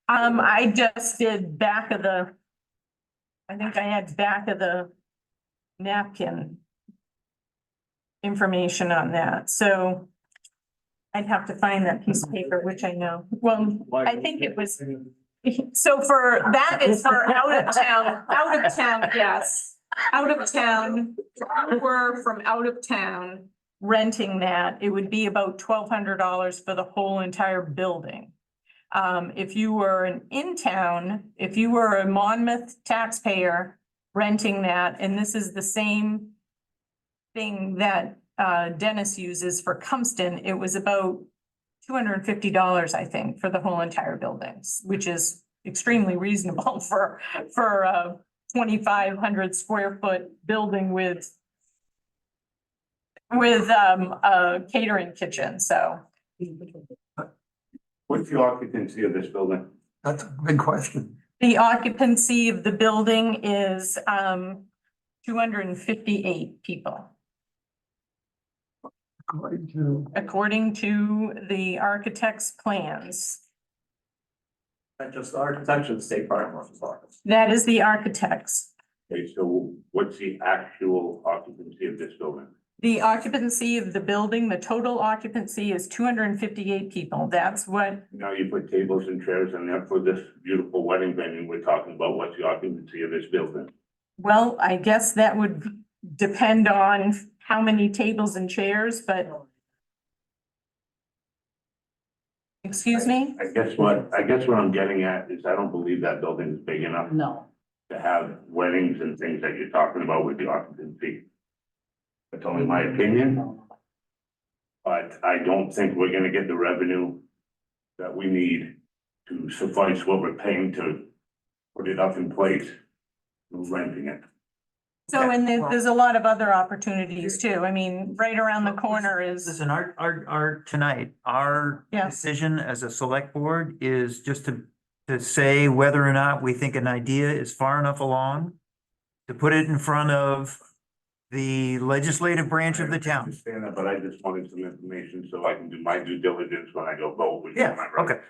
I just did I think I had back of the napkin information on that, so I'd have to find that piece of paper, which I know, well, I think it was, so that is for out of town, yes. Out of town, we're from out of town renting that, it would be about $1,200 for the whole entire building. If you were if you were a Monmouth taxpayer renting that, and this is the same thing that Dennis uses for Cumston, it was about $250, I think, for the whole entire buildings, which is extremely reasonable for a 2,500 square foot building with a catering kitchen, so. What's the occupancy of this building? That's a big question. The occupancy of the building is 258 people, according to the architect's plans. That's just the architecture, the state fire marshal's office. That is the architect's. Okay, so what's the actual occupancy of this building? The occupancy of the building, the total occupancy is 258 people. That's what, Now you put tables and chairs in there for this beautiful wedding venue. We're talking about what's the occupancy of this building? well, I guess that would depend on how many tables and chairs, but. Excuse me? I guess what I'm getting at is I don't believe that building is big enough No. to have weddings and things that you're talking about with the occupancy. That's only my opinion. But I don't think we're gonna get the revenue that we need to suffice what we're paying to put it up in place, renting it. So, and there's a lot of other opportunities too. I mean, right around the corner is, Listen, our Yeah. decision as a select board is just to say whether or not we think an idea is far enough along to put it in front of the legislative branch of the I town. understand that, but I just wanted some information so I can do my due diligence when I go vote. which is Yeah, my right. okay.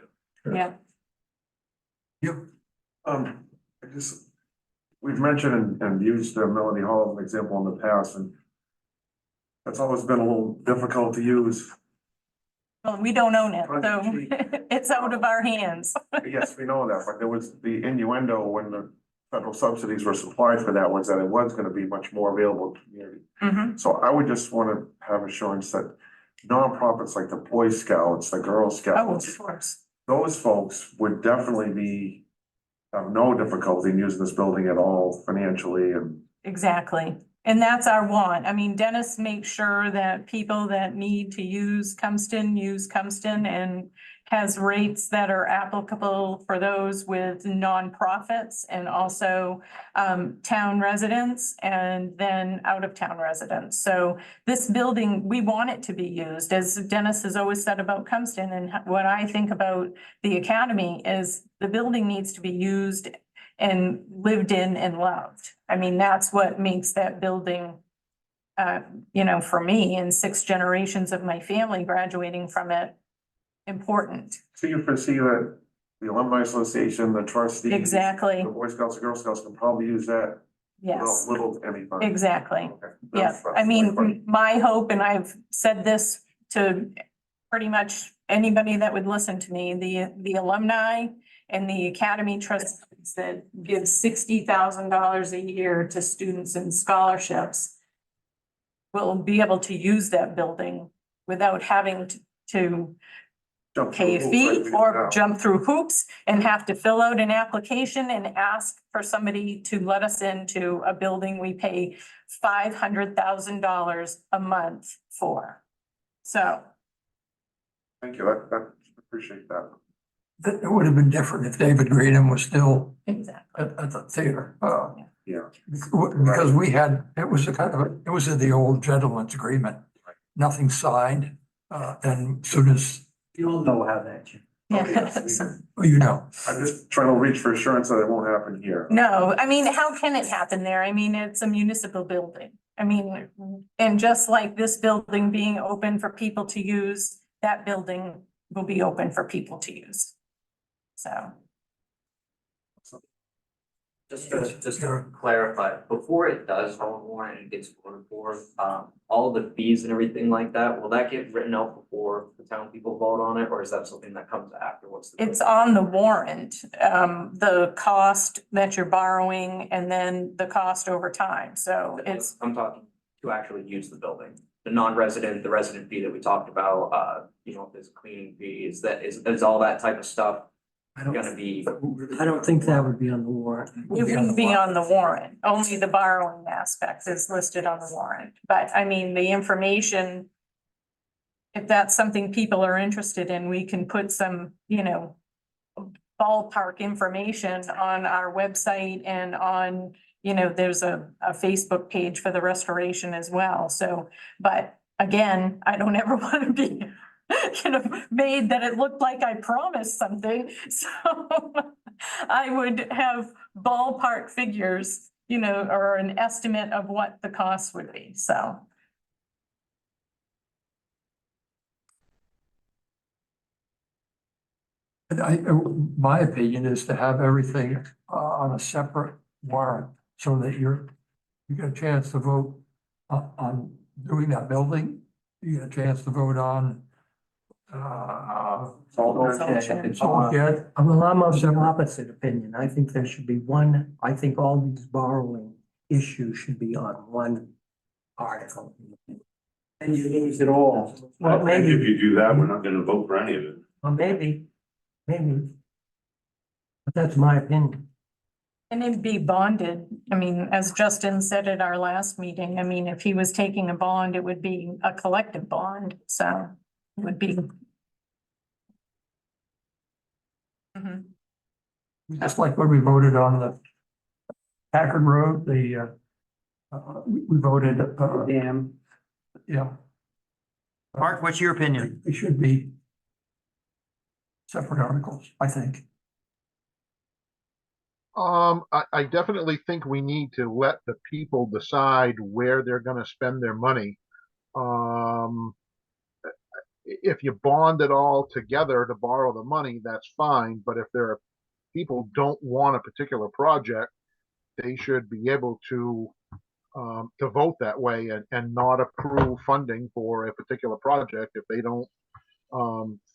yeah. I just, we've mentioned and used Melody Hall as an example in the past, and that's always been a little difficult to use. Well, we don't own it, so it's out of our hands. Yes, we know that, but there was the innuendo when the federal subsidies were supplied for that was that it was gonna be much more available to the community. Mhm. So I would just wanna have assurance that nonprofits like the Boy Scouts, the Girl Oh, Scouts, of course. those folks would definitely have no difficulty in using this building at all financially and Exactly. And that's our want. I mean, Dennis makes sure that people that need to use Cumston and has rates that are applicable for those with nonprofits and also town residents and then out of town residents. So this building, we want it to be used, as Dennis has always said about Cumston. And what I think about the academy is the building needs to be used and lived in and loved. I mean, that's what makes that building, for me and 6 generations of my family graduating from it important. So you foresee that the alumni association, the trustees. Exactly. The Boy Scouts and Girl Scouts can probably use that without Yes, little to any fund. exactly. Okay. Yeah, That's I my mean, question. my hope, and I've said this to pretty much anybody that would listen to me, the alumni and the academy trustees that give $60,000 a year to students and scholarships will be able to use that building without having to Jump pay a through the hoops like fee we do or now. jump through hoops and have to fill out an application and ask for somebody to let us into a building we pay $500,000 a month for. So, Thank you, that, appreciate that. It would have been different if David Greenham was still exactly. at the theater. Yeah. Because we had, it was it was the old gentleman's agreement. Nothing signed, and as soon as, You'll know how that. Yeah. you know. I'm just trying to reach for assurance that it won't happen here. No, I mean, how can it happen there? I mean, it's a municipal building. I mean, and just like this building being open for people to use, that building will be open for people to use. So. Just to clarify, before it does go on warrant and it gets voted for, all the fees and everything like that, will that get written out before the town people vote on it, or is that something that comes after? It's on the warrant, the cost that you're borrowing and then the cost over time. So it's, I'm talking to actually use the building, the non-resident, the resident fee that we talked about, if there's a cleaning fee, is all that type of stuff gonna be? I don't think that would be on the warrant. it wouldn't be on the warrant. Only the borrowing aspect is listed on the warrant. But I mean, the information, if that's something people are interested in, we can put some, ballpark information on our website and on, there's a Facebook page for the restoration as well. So, but again, I don't ever want to be, made that it looked like I promised something. So I would have ballpark figures, or an estimate of what the cost would be. So. My opinion is to have everything on a separate warrant so that you get a chance to vote on doing that building. You get a chance to vote on Well, I'm of the opposite opinion. I think there should be one, I think all these borrowing issues should be on one article. And you lose it all. Well, maybe, you do that, we're not gonna vote for any of it. well, maybe. But that's my opinion. And it'd be bonded. I mean, as Justin said at our last meeting, I mean, if he was taking a bond, it would be a collective bond, so it would be. Mhm. just like when we voted on the Packard Road, we voted, Damn. yeah. Mark, what's your opinion? It should be separate articles, I think. I definitely think we need to let the people decide where they're gonna spend their money. If you bond it all together to borrow the money, that's fine, but if there are people don't want a particular project, they should be able to vote that way and not approve funding for a particular project if they don't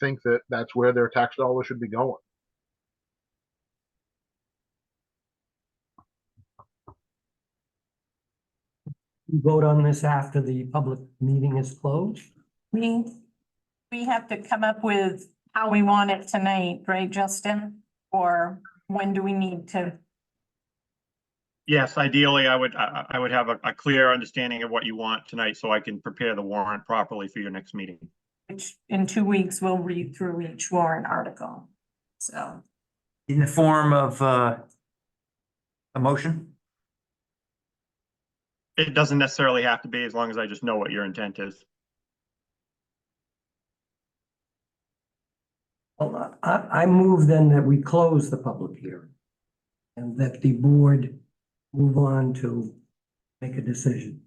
think that that's where their tax dollars should be going. You vote on this after the public meeting is closed? We have to come up with how we want it tonight, right, Justin? Or when do we need to? Yes, ideally, I would have a clear understanding of what you want tonight so I can prepare the warrant properly for your next meeting. Which in 2 weeks, we'll read through each warrant article. So In the form of, a motion? It doesn't necessarily have to be, as long as I just know what your intent is. Well, I move then that we close the public hearing. And that the board move on to make a decision.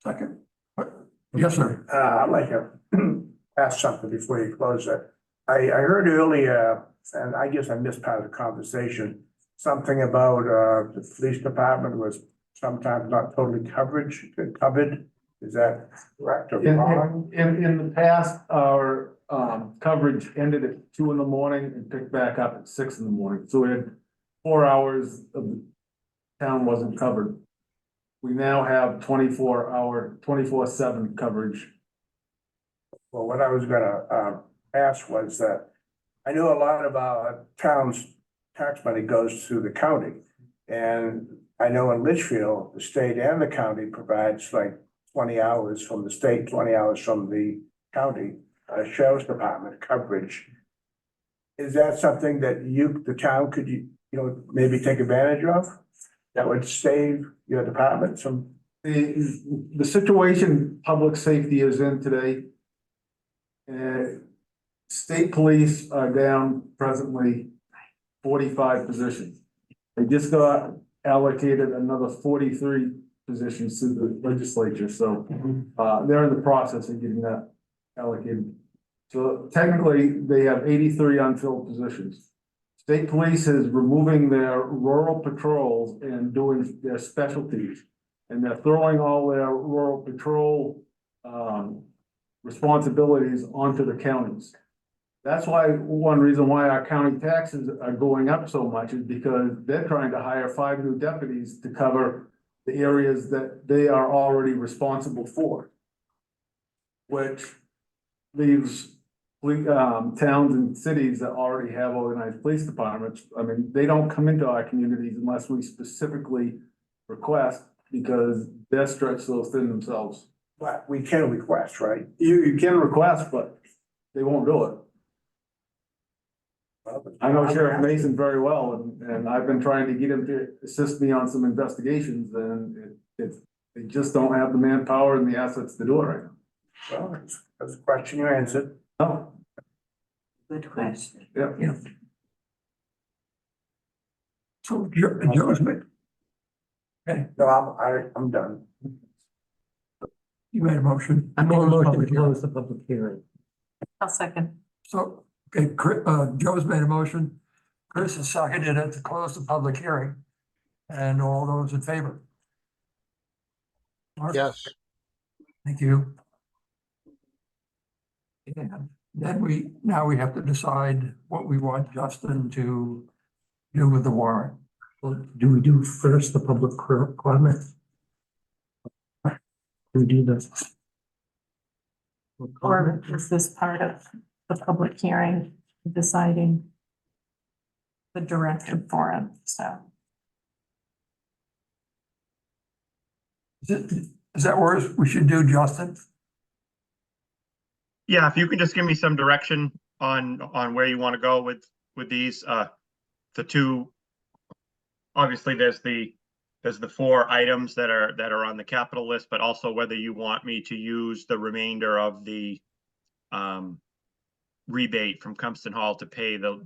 Second. Yes, sir. I'd like to ask something before you close it. I heard earlier, and I guess I missed part of the conversation, something about, the police department was sometimes not totally covered. Is that correct or wrong? In the past, our coverage ended at 2 in the morning and picked back up at 6 in the morning. So we had 4 hours of the town wasn't covered. We now have 24-hour, 24/7 coverage. Well, what I was gonna, ask was that I know a lot of our town's tax money goes to the county. And I know in Litchfield, the state and the county provides like 20 hours from the state, 20 hours from the county, sheriff's department coverage. Is that something that the town could, maybe take advantage of? That would save your department some? The situation public safety is in today. State police are down presently 45 positions. They just got allocated another 43 positions to the legislature, so they're in the process of getting that allocated. So technically, they have 83 unfilled positions. State police is removing their rural patrols and doing their specialties. And they're throwing all their rural patrol responsibilities onto the counties. That's why, one reason why our county taxes are going up so much is because they're trying to hire 5 new deputies to cover the areas that they are already responsible for. Which leaves towns and cities that already have organized police departments. I mean, they don't come into our communities unless we specifically request, because they're stretched so thin themselves. But we can request, right? You can request, but they won't do it. I know Sheriff Mason very well, and I've been trying to get him to assist me on some investigations, and they just don't have the manpower and the assets to do it right now. Well, that's a question you answered. Oh, Good question. yeah. So Joe's made. Okay, No, I'm done. you made a motion. I made a motion to close the public hearing. I'll second. So, okay, Joe's made a motion. Chris has seconded it to close the public hearing. And all those in favor? Mark? Yes. Thank you. And then now we have to decide what we want Justin to do with the warrant. Well, do we do first the public comment? Do we do this? Or is this part of the public hearing, deciding the directive for it? So Is that what we should do, Justin? Yeah, if you can just give me some direction on where you want to go with these, the two. Obviously, there's the 4 items that are on the capital list, but also whether you want me to use the remainder of the rebate from Cumston Hall to pay the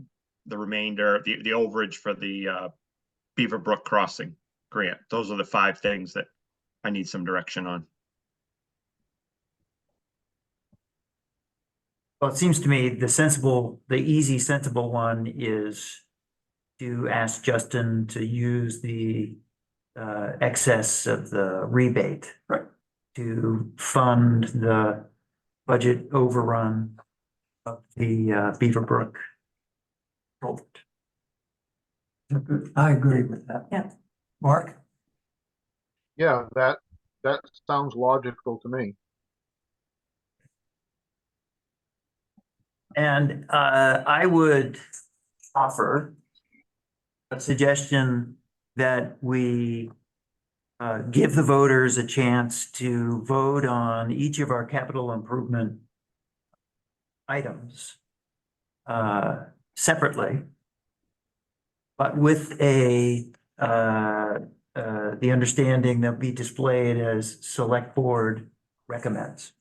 remainder, the overage for the Beaver Brook Crossing grant. Those are the 5 things that I need some direction on. Well, it seems to me the easy, sensible one is to ask Justin to use the excess of the rebate. Right. To fund the budget overrun of the Beaver Brook. Culvert. I agree with that. Yeah. Mark? Yeah, that sounds logical to me. And I would offer a suggestion that we give the voters a chance to vote on each of our capital improvement items separately, but with the understanding that be displayed as select board recommends.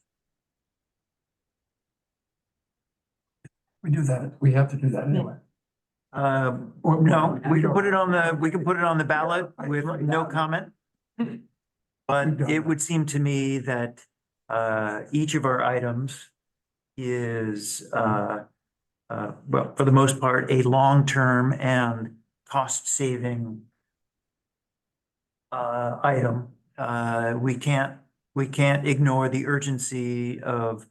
We do that, we have to do that anyway. No, we can put it on the ballot with no comment. But it would seem to me that each of our items is well, for the most part, a long-term and cost-saving item. We can't ignore the urgency of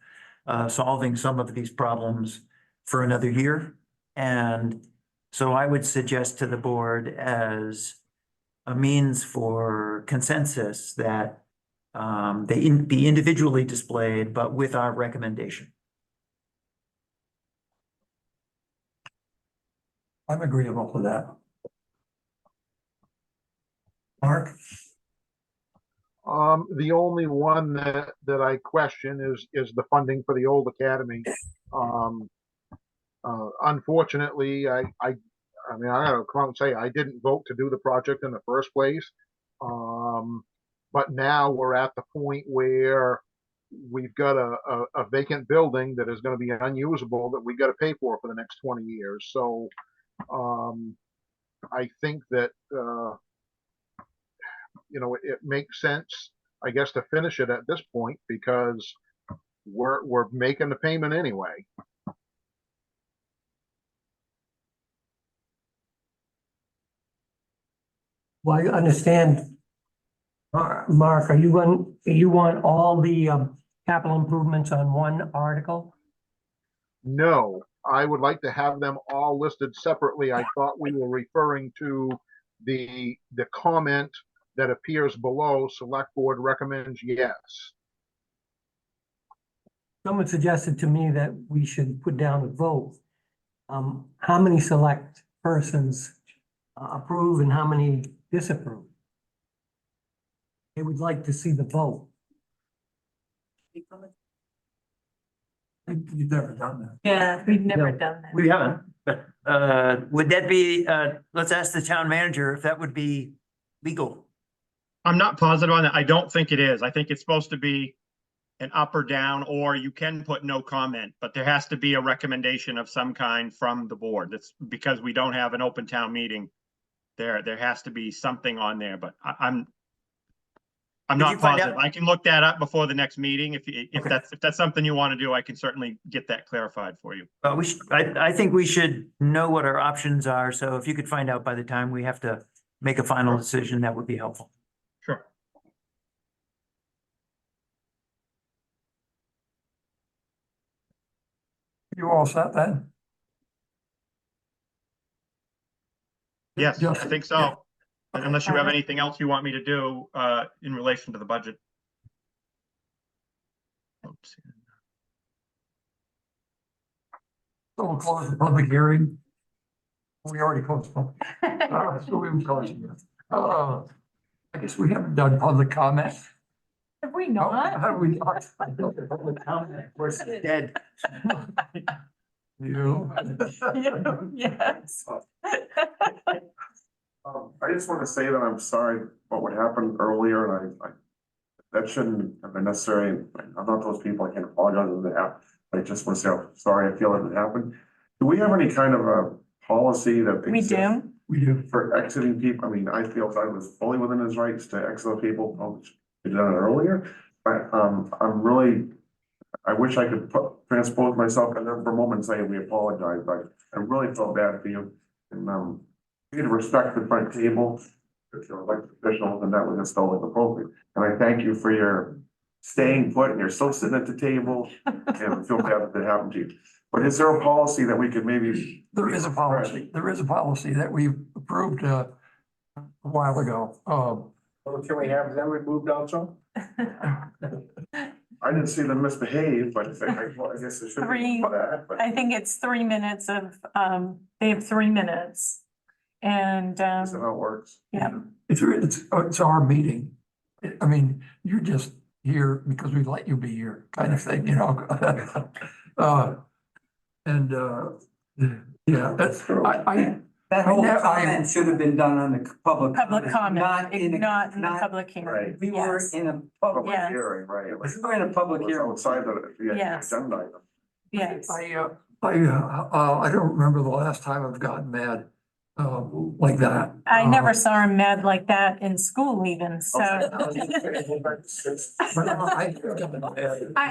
solving some of these problems for another year. And so I would suggest to the board as a means for consensus that they be individually displayed, but with our recommendation. I'm agreeable to that. Mark? The only one that I question is the funding for the old academy. Unfortunately, I mean, I gotta come out and say, I didn't vote to do the project in the first place. But now we're at the point where we've got a vacant building that is gonna be unusable that we gotta pay for the next 20 years. So, I think that, you know, it makes sense, I guess, to finish it at this point because we're making the payment anyway. Well, I understand. Mark, you want all the capital improvements on one article? No, I would like to have them all listed separately. I thought we were referring to the comment that appears below, select board recommends yes. Someone suggested to me that we should put down a vote. How many select persons approve and how many disapprove? They would like to see the vote. You've never done that. Yeah, we've never done that. We haven't, but would that be, let's ask the town manager if that would be legal. I'm not positive on that. I don't think it is. I think it's supposed to be an up or down, or you can put no comment, but there has to be a recommendation of some kind from the board. That's because we don't have an open town meeting. There has to be something on there, but I'm not positive. I can look that up before the next meeting. If that's something you want to do, I can certainly get that clarified for you. Well, I think we should know what our options are. So if you could find out by the time we have to make a final decision, that would be helpful. Sure. You all set then? Yes, I Justin? think so. Unless you have anything else you want me to do in relation to the budget. Oops. So we'll close the public hearing. We already closed. So we will close it. I guess we haven't done public comment. Have we not? Have we not? Public comment, of course, it's dead. You. Yes. I just want to say that I'm sorry about what happened earlier, and I that shouldn't have been necessary. I'm not those people. I can't apologize for that. I just want to say I'm sorry. I feel that it happened. Do we have any kind of a policy that We exists do. We do. for exiting people? I mean, I feel I was fully within his rights to exit people. Did done it earlier, but I'm really. I wish I could transpose myself and then for a moment and say we apologize, but I really felt bad for you. And you need to respect the front table, if you're elected officials, and that was just totally appropriate. And I thank you for your staying put, and you're still sitting at the table, and I feel bad that it happened to you. But is there a policy that we could maybe? There is a policy. There is a policy that we approved a while ago. Can we have them removed also? I didn't see them misbehave, but I guess it should be that, but. I think it's 3 minutes of, they have 3 minutes. And, Is that how it works? yeah, It's our meeting. I mean, you're just here because we let you be here, kind of thing, you know? And, yeah, that's, I, That whole I- comment should have been done on the public. public comment, Not in a. not in the not- public hearing. Right. We were Yes. in a public, Yeah. Hearing, right? we were in a public It was hearing. outside the Yes. agenda item. Yes. I don't remember the last time I've gotten mad, like that. I never saw him mad like that in school even, so. But I.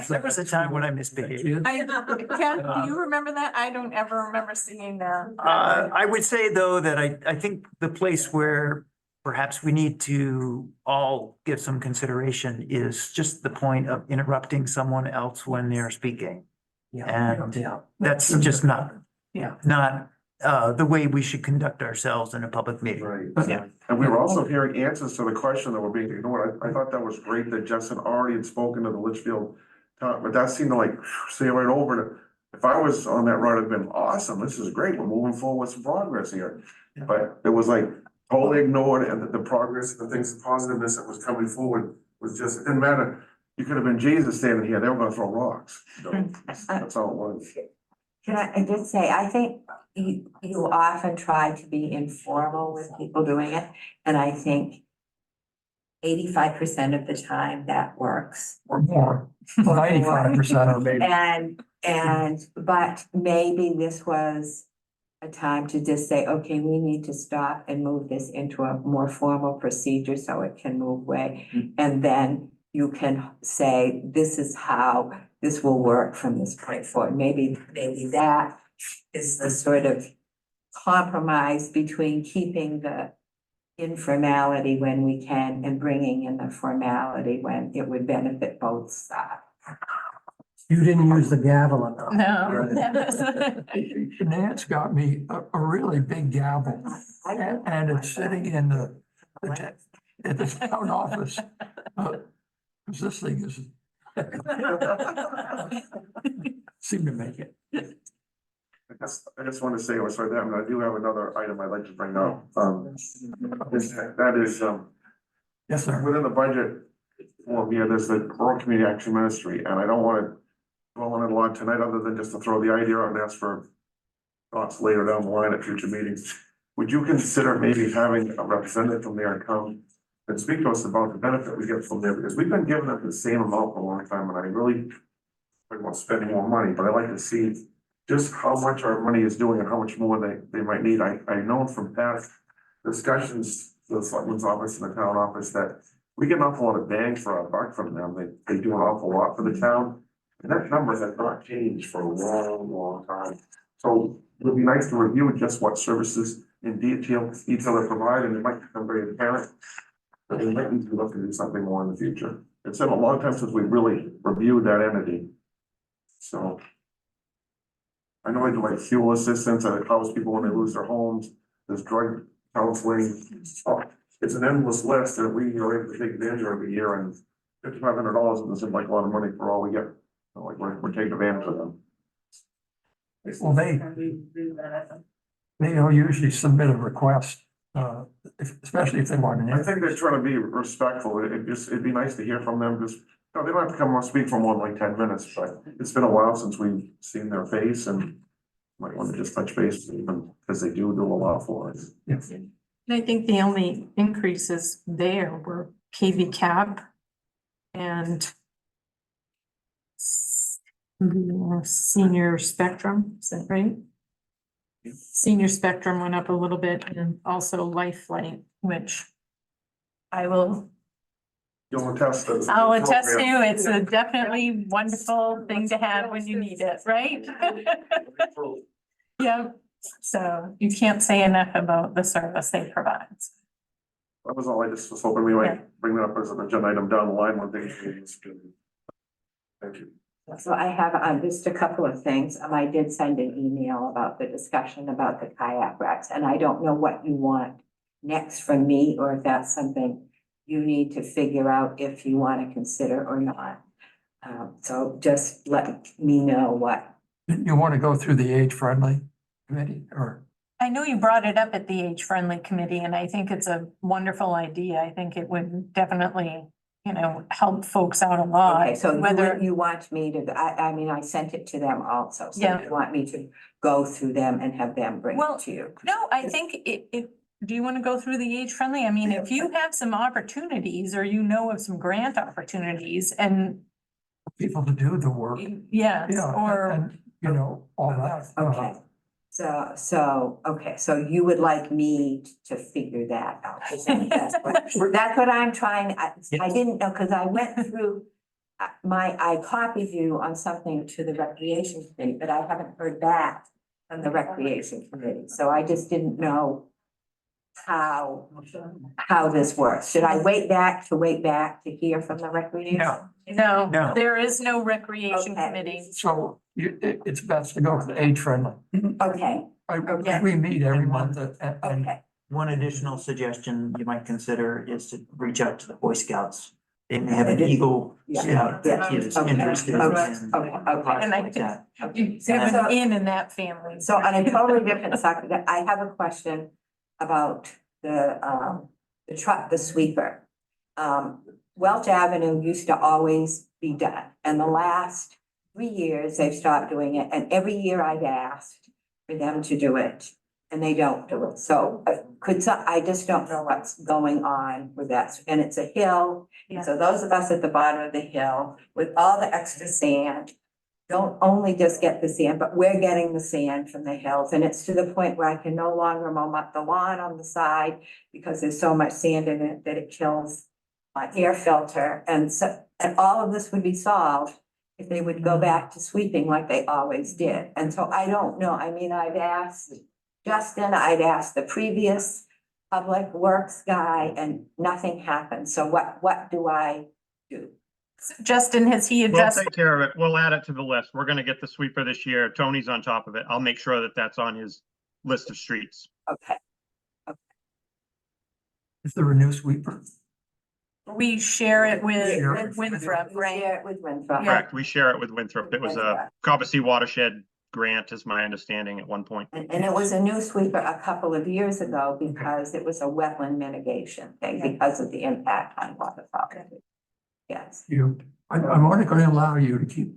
There was a time when I misbehaved. Ken, do you remember that? I don't ever remember seeing that. I would say though that I think the place where perhaps we need to all give some consideration is just the point of interrupting someone else when they're speaking. And that's just not, Yeah. not the way we should conduct ourselves in a public meeting. Right. Yeah. And we were also hearing answers to the question that were being ignored. I thought that was great that Justin already had spoken to the Litchfield town, but that seemed to like say right over it. If I was on that road, it'd been awesome. This is great. We're moving forward with some progress here. But it was like totally ignored, and the progress, the things, the positiveness that was coming forward was just, it didn't matter. You could have been Jesus standing here. They were gonna throw rocks. That's all it was. Can I just say, I think you often try to be informal with people doing it, and I think 85% of the time that works. Or more, 95% or maybe. But maybe this was a time to just say, okay, we need to stop and move this into a more formal procedure so it can move away. And then you can say, this is how this will work from this point forward. Maybe that is the sort of compromise between keeping the informality when we can and bringing in the formality when it would benefit both sides. You didn't use the gavel enough. No. Nance got me a really big gavel, and it's sitting in the town office. Cause this thing is. Seem to make it. I just want to say, sorry, that I do have another item I'd like to bring up. That is, Yes, sir. within the budget form here, there's the rural community action ministry, and I don't want to dwell on it a lot tonight, other than just to throw the idea out and ask for thoughts later down the line at future meetings. Would you consider maybe having a representative from there come and speak to us about the benefit we get from there? Because we've been giving them the same amount for a long time, and I really talking about spending more money, but I like to see just how much our money is doing and how much more they might need. I know from past discussions, the selectman's office and the town office, that we get an awful lot of bang for our buck from them. They do an awful lot for the town. And that number has not changed for a long, long time. So it would be nice to review just what services in detail they provide, and it might become very apparent that we might need to look to do something more in the future. It's been a long time since we really reviewed that entity. So I know I do like fuel assistance, and it helps people when they lose their homes. There's drug counseling. Oh, it's an endless list that we are able to take advantage of every year, and $5,500 doesn't seem like a lot of money for all we get. So, like we're taking advantage of them. Well, they'll usually submit a request, especially if they want an. I think they're trying to be respectful. It'd be nice to hear from them. Just, no, they don't have to come and speak for more than like 10 minutes, but it's been a while since we've seen their face, and might want to just touch base with them because they do a lot for us. Yes. I think the only increases there were KV Cab and Senior Spectrum, is that right? Senior Spectrum went up a little bit, and also Life Flight, which I will, You'll attest to. I'll attest to, it's a definitely wonderful thing to have when you need it, right? Yeah, so you can't say enough about the service they provide. That was all. I just was hoping we might bring that up as an agenda item down the line one day. Thank you. So I have just a couple of things. I did send an email about the discussion about the kayak racks, and I don't know what you want next from me, or if that's something you need to figure out if you want to consider or not. So just let me know what. You want to go through the age-friendly committee or? I know you brought it up at the age-friendly committee, and I think it's a wonderful idea. I think it would definitely, help folks out a lot. Okay, so Whether, you want me to, I mean, I sent it to them also, so Yeah. you want me to go through them and have them bring Well, it to you? no, I think do you want to go through the age-friendly? I mean, if you have some opportunities or you know of some grant opportunities and, People to do the work. yes, Yeah, or. and, all that. Okay, so you would like me to figure that out? That's what I'm trying, I didn't know, because I went through I copied you on something to the recreation committee, but I haven't heard back from the recreation committee, so I just didn't know how this works. Should I wait back to hear from the recreation? No. No, there is no recreation Okay. committee. So it's best to go for the age friendly. Okay, We meet every month and okay, One additional suggestion you might consider is to reach out to the Boy Scouts. They may have an Eagle Scout that is Okay. interested in Okay. projects And I like that. Have in that family. so on a totally different subject, I have a question about the truck, the sweeper. Welch Avenue used to always be done, and the last 3 years, they've stopped doing it, and every year I've asked for them to do it, and they don't do it, so I just don't know what's going on with that, and it's a hill. Yeah. So those of us at the bottom of the hill, with all the extra sand, don't only just get the sand, but we're getting the sand from the hills, and it's to the point where I can no longer mow up the lawn on the side because there's so much sand in it that it kills my air filter, and all of this would be solved if they would go back to sweeping like they always did. And so I don't know, I mean, I've asked Justin, I'd asked the previous public works guy, and nothing happened. So what do I do? Justin, has he We'll addressed? take care of it. We'll add it to the list. We're gonna get the sweeper this year. Tony's on top of it. I'll make sure that that's on his list of streets. Okay, is there a new sweeper? We share it Share with it. Winthrop, we right? share it with Winthrop. Yeah. Correct. We share it with Winthrop. It was a Cobussy watershed grant, is my understanding at one point. And it was a new sweeper a couple of years ago because it was a wetland mitigation thing because of the impact on water quality. Yes. I'm only going to allow you to keep.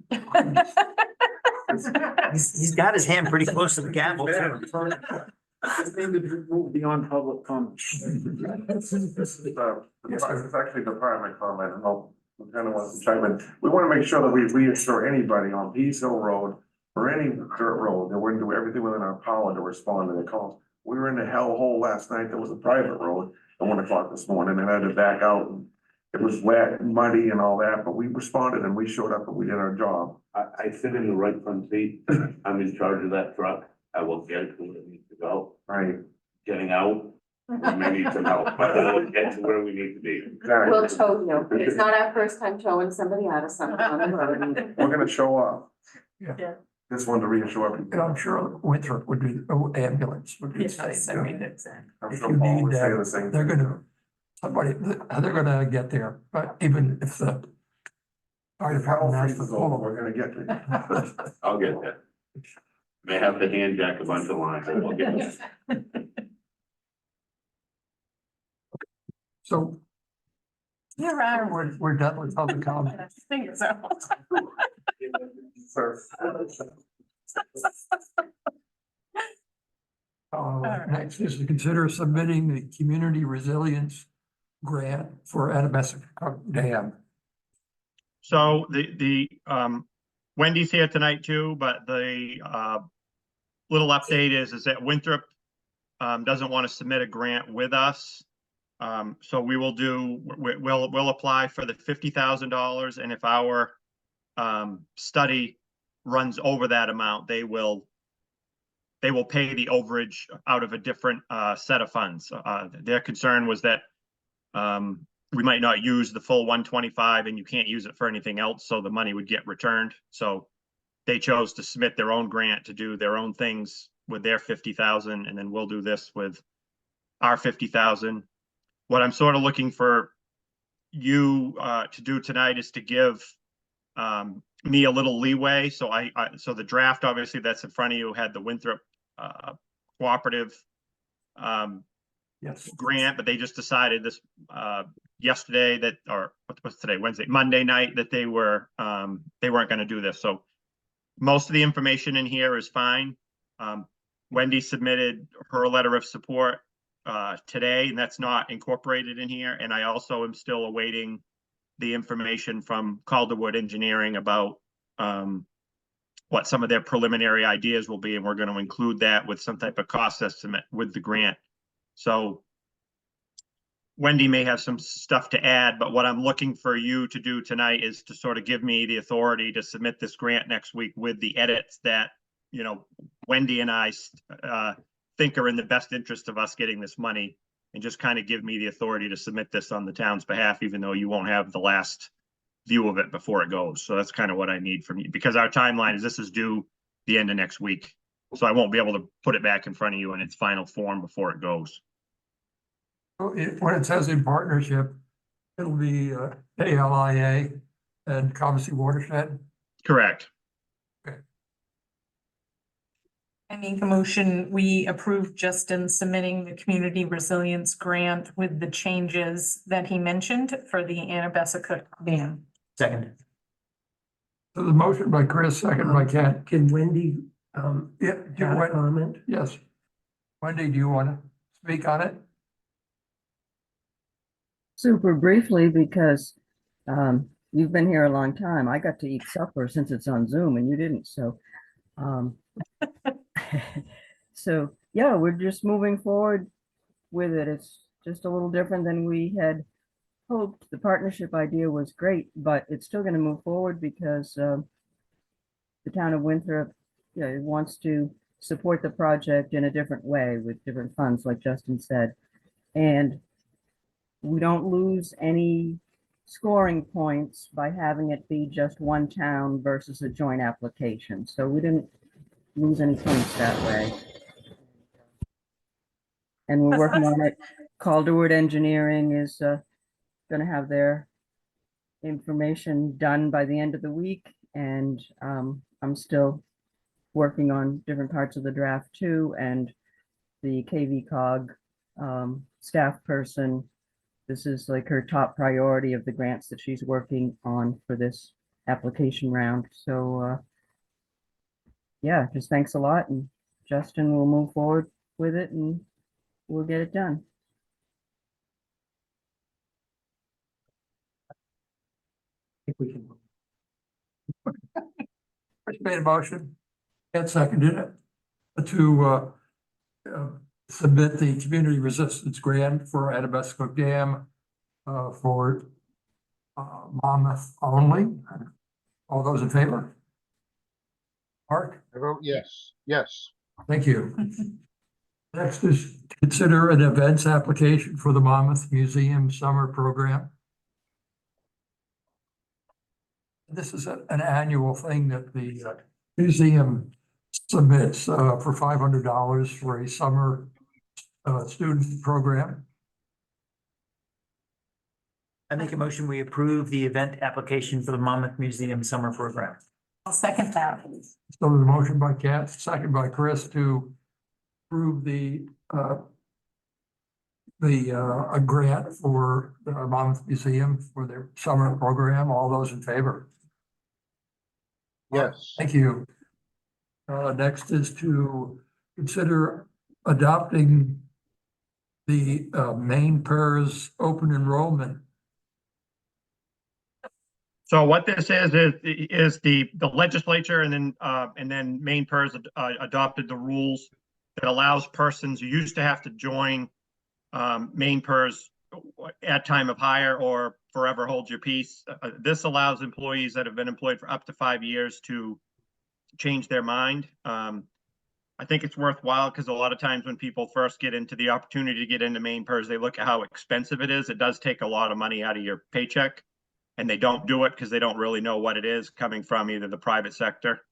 He's got his hand pretty close to the gavel too. It's needed to move beyond public comment. It's actually department comment, and Lieutenant wants to chime in. We want to make sure that we reassure anybody on Pease Hill Road or any dirt road that we're going to do everything within our power to respond to the calls. We were in the hellhole last night. There was a private road at 1 o'clock this morning, and I had to back out. And it was wet and muddy and all that, but we responded and we showed up and we did our job. I sit in the right front seat. I'm in charge of that truck. I will get it to where it needs to go. Right. Getting out, we may need some help, but we'll get to where we need to be. We'll tow you. It's not our first time towing somebody out of something on the road. We're gonna show up. Yeah. Just wanted to reassure everybody. And I'm sure Winthrop would do, ambulance would be the same. I mean, I'm if sure you Paul need, would say the same. they're thing. gonna, they're gonna get there, but even if the fire department asks for the whole, We're gonna get there. I'll get that. May have to hand jack a bunch of lines, but we'll get there. so You're right. we're done with public comment. I think so. Next is to consider submitting the community resilience grant for Athabasca Dam. So the Wendy's here tonight too, but the little update is that Winthrop doesn't want to submit a grant with us. So we will we'll apply for the $50,000, and if our study runs over that amount, they will pay the overage out of a different set of funds. Their concern was that we might not use the full 125 and you can't use it for anything else, so the money would get returned. So they chose to submit their own grant to do their own things with their 50,000, and then we'll do this with our 50,000. What I'm sort of looking for you to do tonight is to give me a little leeway. So so the draft, obviously, that's in front of you, had the Winthrop cooperative Yes. grant, but they just decided this yesterday that, or what's today, Wednesday, Monday night, that they weren't going to do this. So most of the information in here is fine. Wendy submitted her letter of support today, and that's not incorporated in here. And I also am still awaiting the information from Calderwood Engineering about what some of their preliminary ideas will be, and we're going to include that with some type of cost estimate with the grant. So Wendy may have some stuff to add, but what I'm looking for you to do tonight is to sort of give me the authority to submit this grant next week with the edits that, you know, Wendy and I think are in the best interest of us getting this money, and just kind of give me the authority to submit this on the town's behalf, even though you won't have the last view of it before it goes. So that's kind of what I need from you, because our timeline is this is due the end of next week. So I won't be able to put it back in front of you in its final form before it goes. When it says in partnership, it'll be ALIA and Common Watershed. Correct. I make a motion, we approve Justin submitting the community resilience grant with the changes that he mentioned for the Anabesica Dam. Second. So the motion by Chris, second by Ken. Can Wendy, Yeah, do you add a want, comment? yes. Wendy, do you want to speak on it? Super briefly, because you've been here a long time. I got to eat supper since it's on Zoom and you didn't, so so yeah, we're just moving forward with it. It's just a little different than we had hoped. The partnership idea was great, but it's still going to move forward because the town of Winthrop, you know, wants to support the project in a different way with different funds, like Justin said. And we don't lose any scoring points by having it be just one town versus a joint application. So we didn't lose any points that way. And we're working on it. Calderwood Engineering is going to have their information done by the end of the week. And I'm still working on different parts of the draft too. And the KV Cog staff person, this is like her top priority of the grants that she's working on for this application round. So yeah, just thanks a lot, and Justin will move forward with it and we'll get it done. I think we can. Chris made a motion, Ken seconded it to submit the community resistance grant for Anabesica Dam for Monmouth only. All those in favor? Mark? I vote yes, yes. Thank you. Next is to consider an events application for the Monmouth Museum Summer Program. This is an annual thing that the museum submits for $500 for a summer student program. I make a motion, we approve the event application for the Monmouth Museum Summer Program. I'll second that. So there's a motion by Kat, second by Chris to approve a grant for the Monmouth Museum for their summer program. All those in favor? Yes. Thank you. Next is to consider adopting the Maine PERS open enrollment. So what this is the legislature and then Maine PERS adopted the rules that allows persons who used to have to join Maine PERS at time of hire or forever hold your peace. This allows employees that have been employed for up to 5 years to change their mind. I think it's worthwhile because a lot of times when people first get into the opportunity to get into Maine PERS, they look at how expensive it is. It does take a lot of money out of your paycheck, and they don't do it because they don't really know what it is coming from either the private sector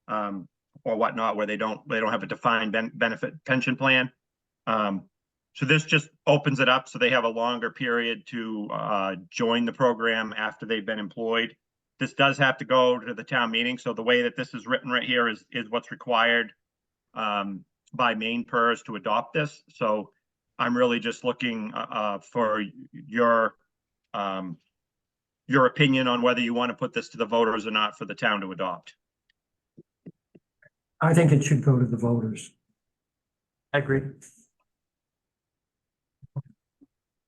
or whatnot, where they don't have a defined benefit pension plan. So this just opens it up so they have a longer period to join the program after they've been employed. This does have to go to the town meeting. So the way that this is written right here is what's required. by main PERS to adopt this. So I'm really just looking for your opinion on whether you want to put this to the voters or not for the town to adopt. I think it should go to the voters. I agree.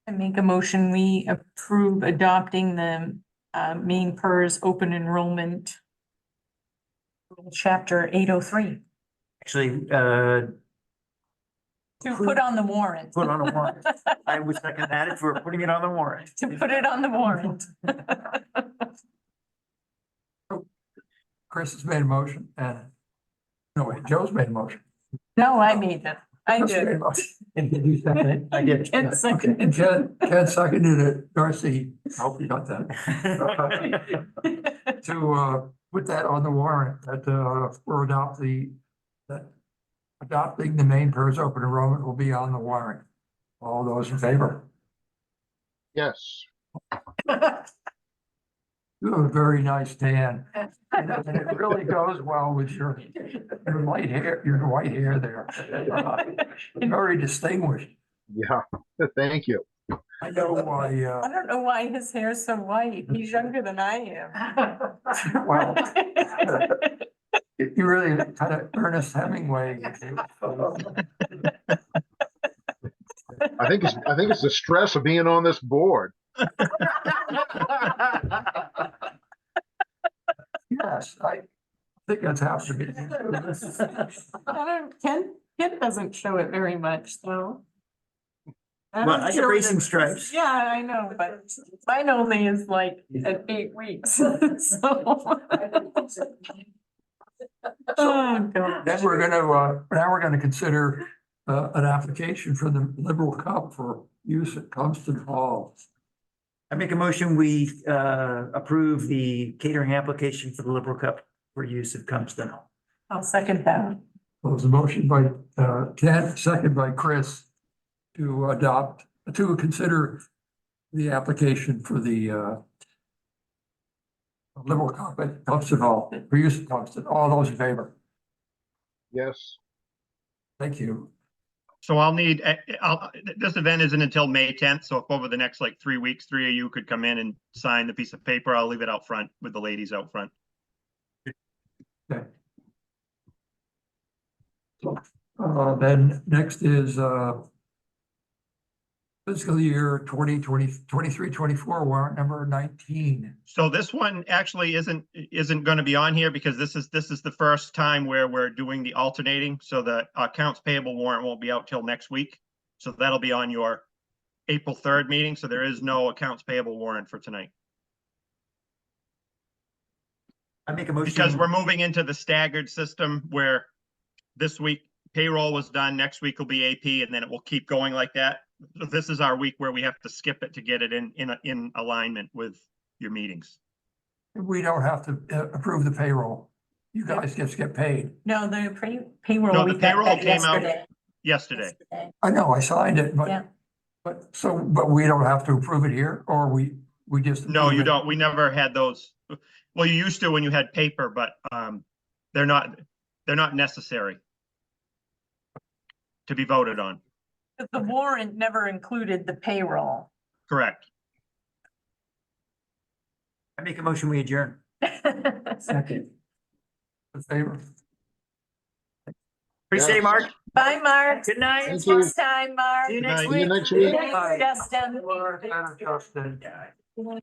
I make a motion, we approve adopting the main PERS open enrollment. Chapter 803, Actually, to put on the warrant. put on a warrant. I would second that if we're putting it on the warrant. To put it on the warrant. Chris has made a motion and, no, wait, Joe's made a motion. No, I made it. I Chris made a did. motion. And did you second it? I did. Ken Okay, seconded. and Ken seconded it. Darcy, I hope you got that. To put that on the warrant, that we're adopting the main PERS open enrollment will be on the warrant. All those in favor? Yes. You have a very nice tan. And it really goes well with your light hair, your white hair there. Very distinguished. Yeah, thank you. I know why, I don't know why his hair's so white. He's younger than I am. well, you really kind of Ernest Hemingway. I think it's the stress of being on this board. Yes, I think that's how to be. Ken doesn't show it very much, though. Well, I got racing stripes. Yeah, I know, but mine only is like at 8 weeks, so. Oh, God. Then now we're gonna consider an application for the Liberal Cup for use at Compton Hall. I make a motion, we approve the catering application for the Liberal Cup for use at Compton Hall. I'll second that. There's a motion by Ken, second by Chris to consider the application for the Liberal Cup at Compton Hall for use at Compton. All those in favor? Yes. Thank you. So this event isn't until May 10th. So if over the next like 3 weeks, 3 of you could come in and sign the piece of paper, I'll leave it out front with the ladies out front. Okay. So, then next is fiscal year 23-24 warrant number 19. So this one actually isn't going to be on here because this is the first time where we're doing the alternating. So the accounts payable warrant won't be out till next week. So that'll be on your April 3rd meeting. So there is no accounts payable warrant for tonight. I make a motion. Because we're moving into the staggered system where this week payroll was done, next week will be AP, and then it will keep going like that. So this is our week where we have to skip it to get it in alignment with your meetings. We don't have to approve the payroll. You guys just get paid. No, the payroll. No, we the got payroll that came out yesterday. yesterday. I know, I signed it, Yeah. but we don't have to approve it here, or we just. No, approve you it? don't. We never had those. Well, you used to when you had paper, but they're not necessary to be voted on. But the warrant never included the payroll. Correct. I make a motion, we adjourn. Second. In favor? Appreciate it, Mark. Bye, Mark. Good night. Thank you. Next time, Mark. See you next Good week. night. See you next week. Thanks, Justin. Justin.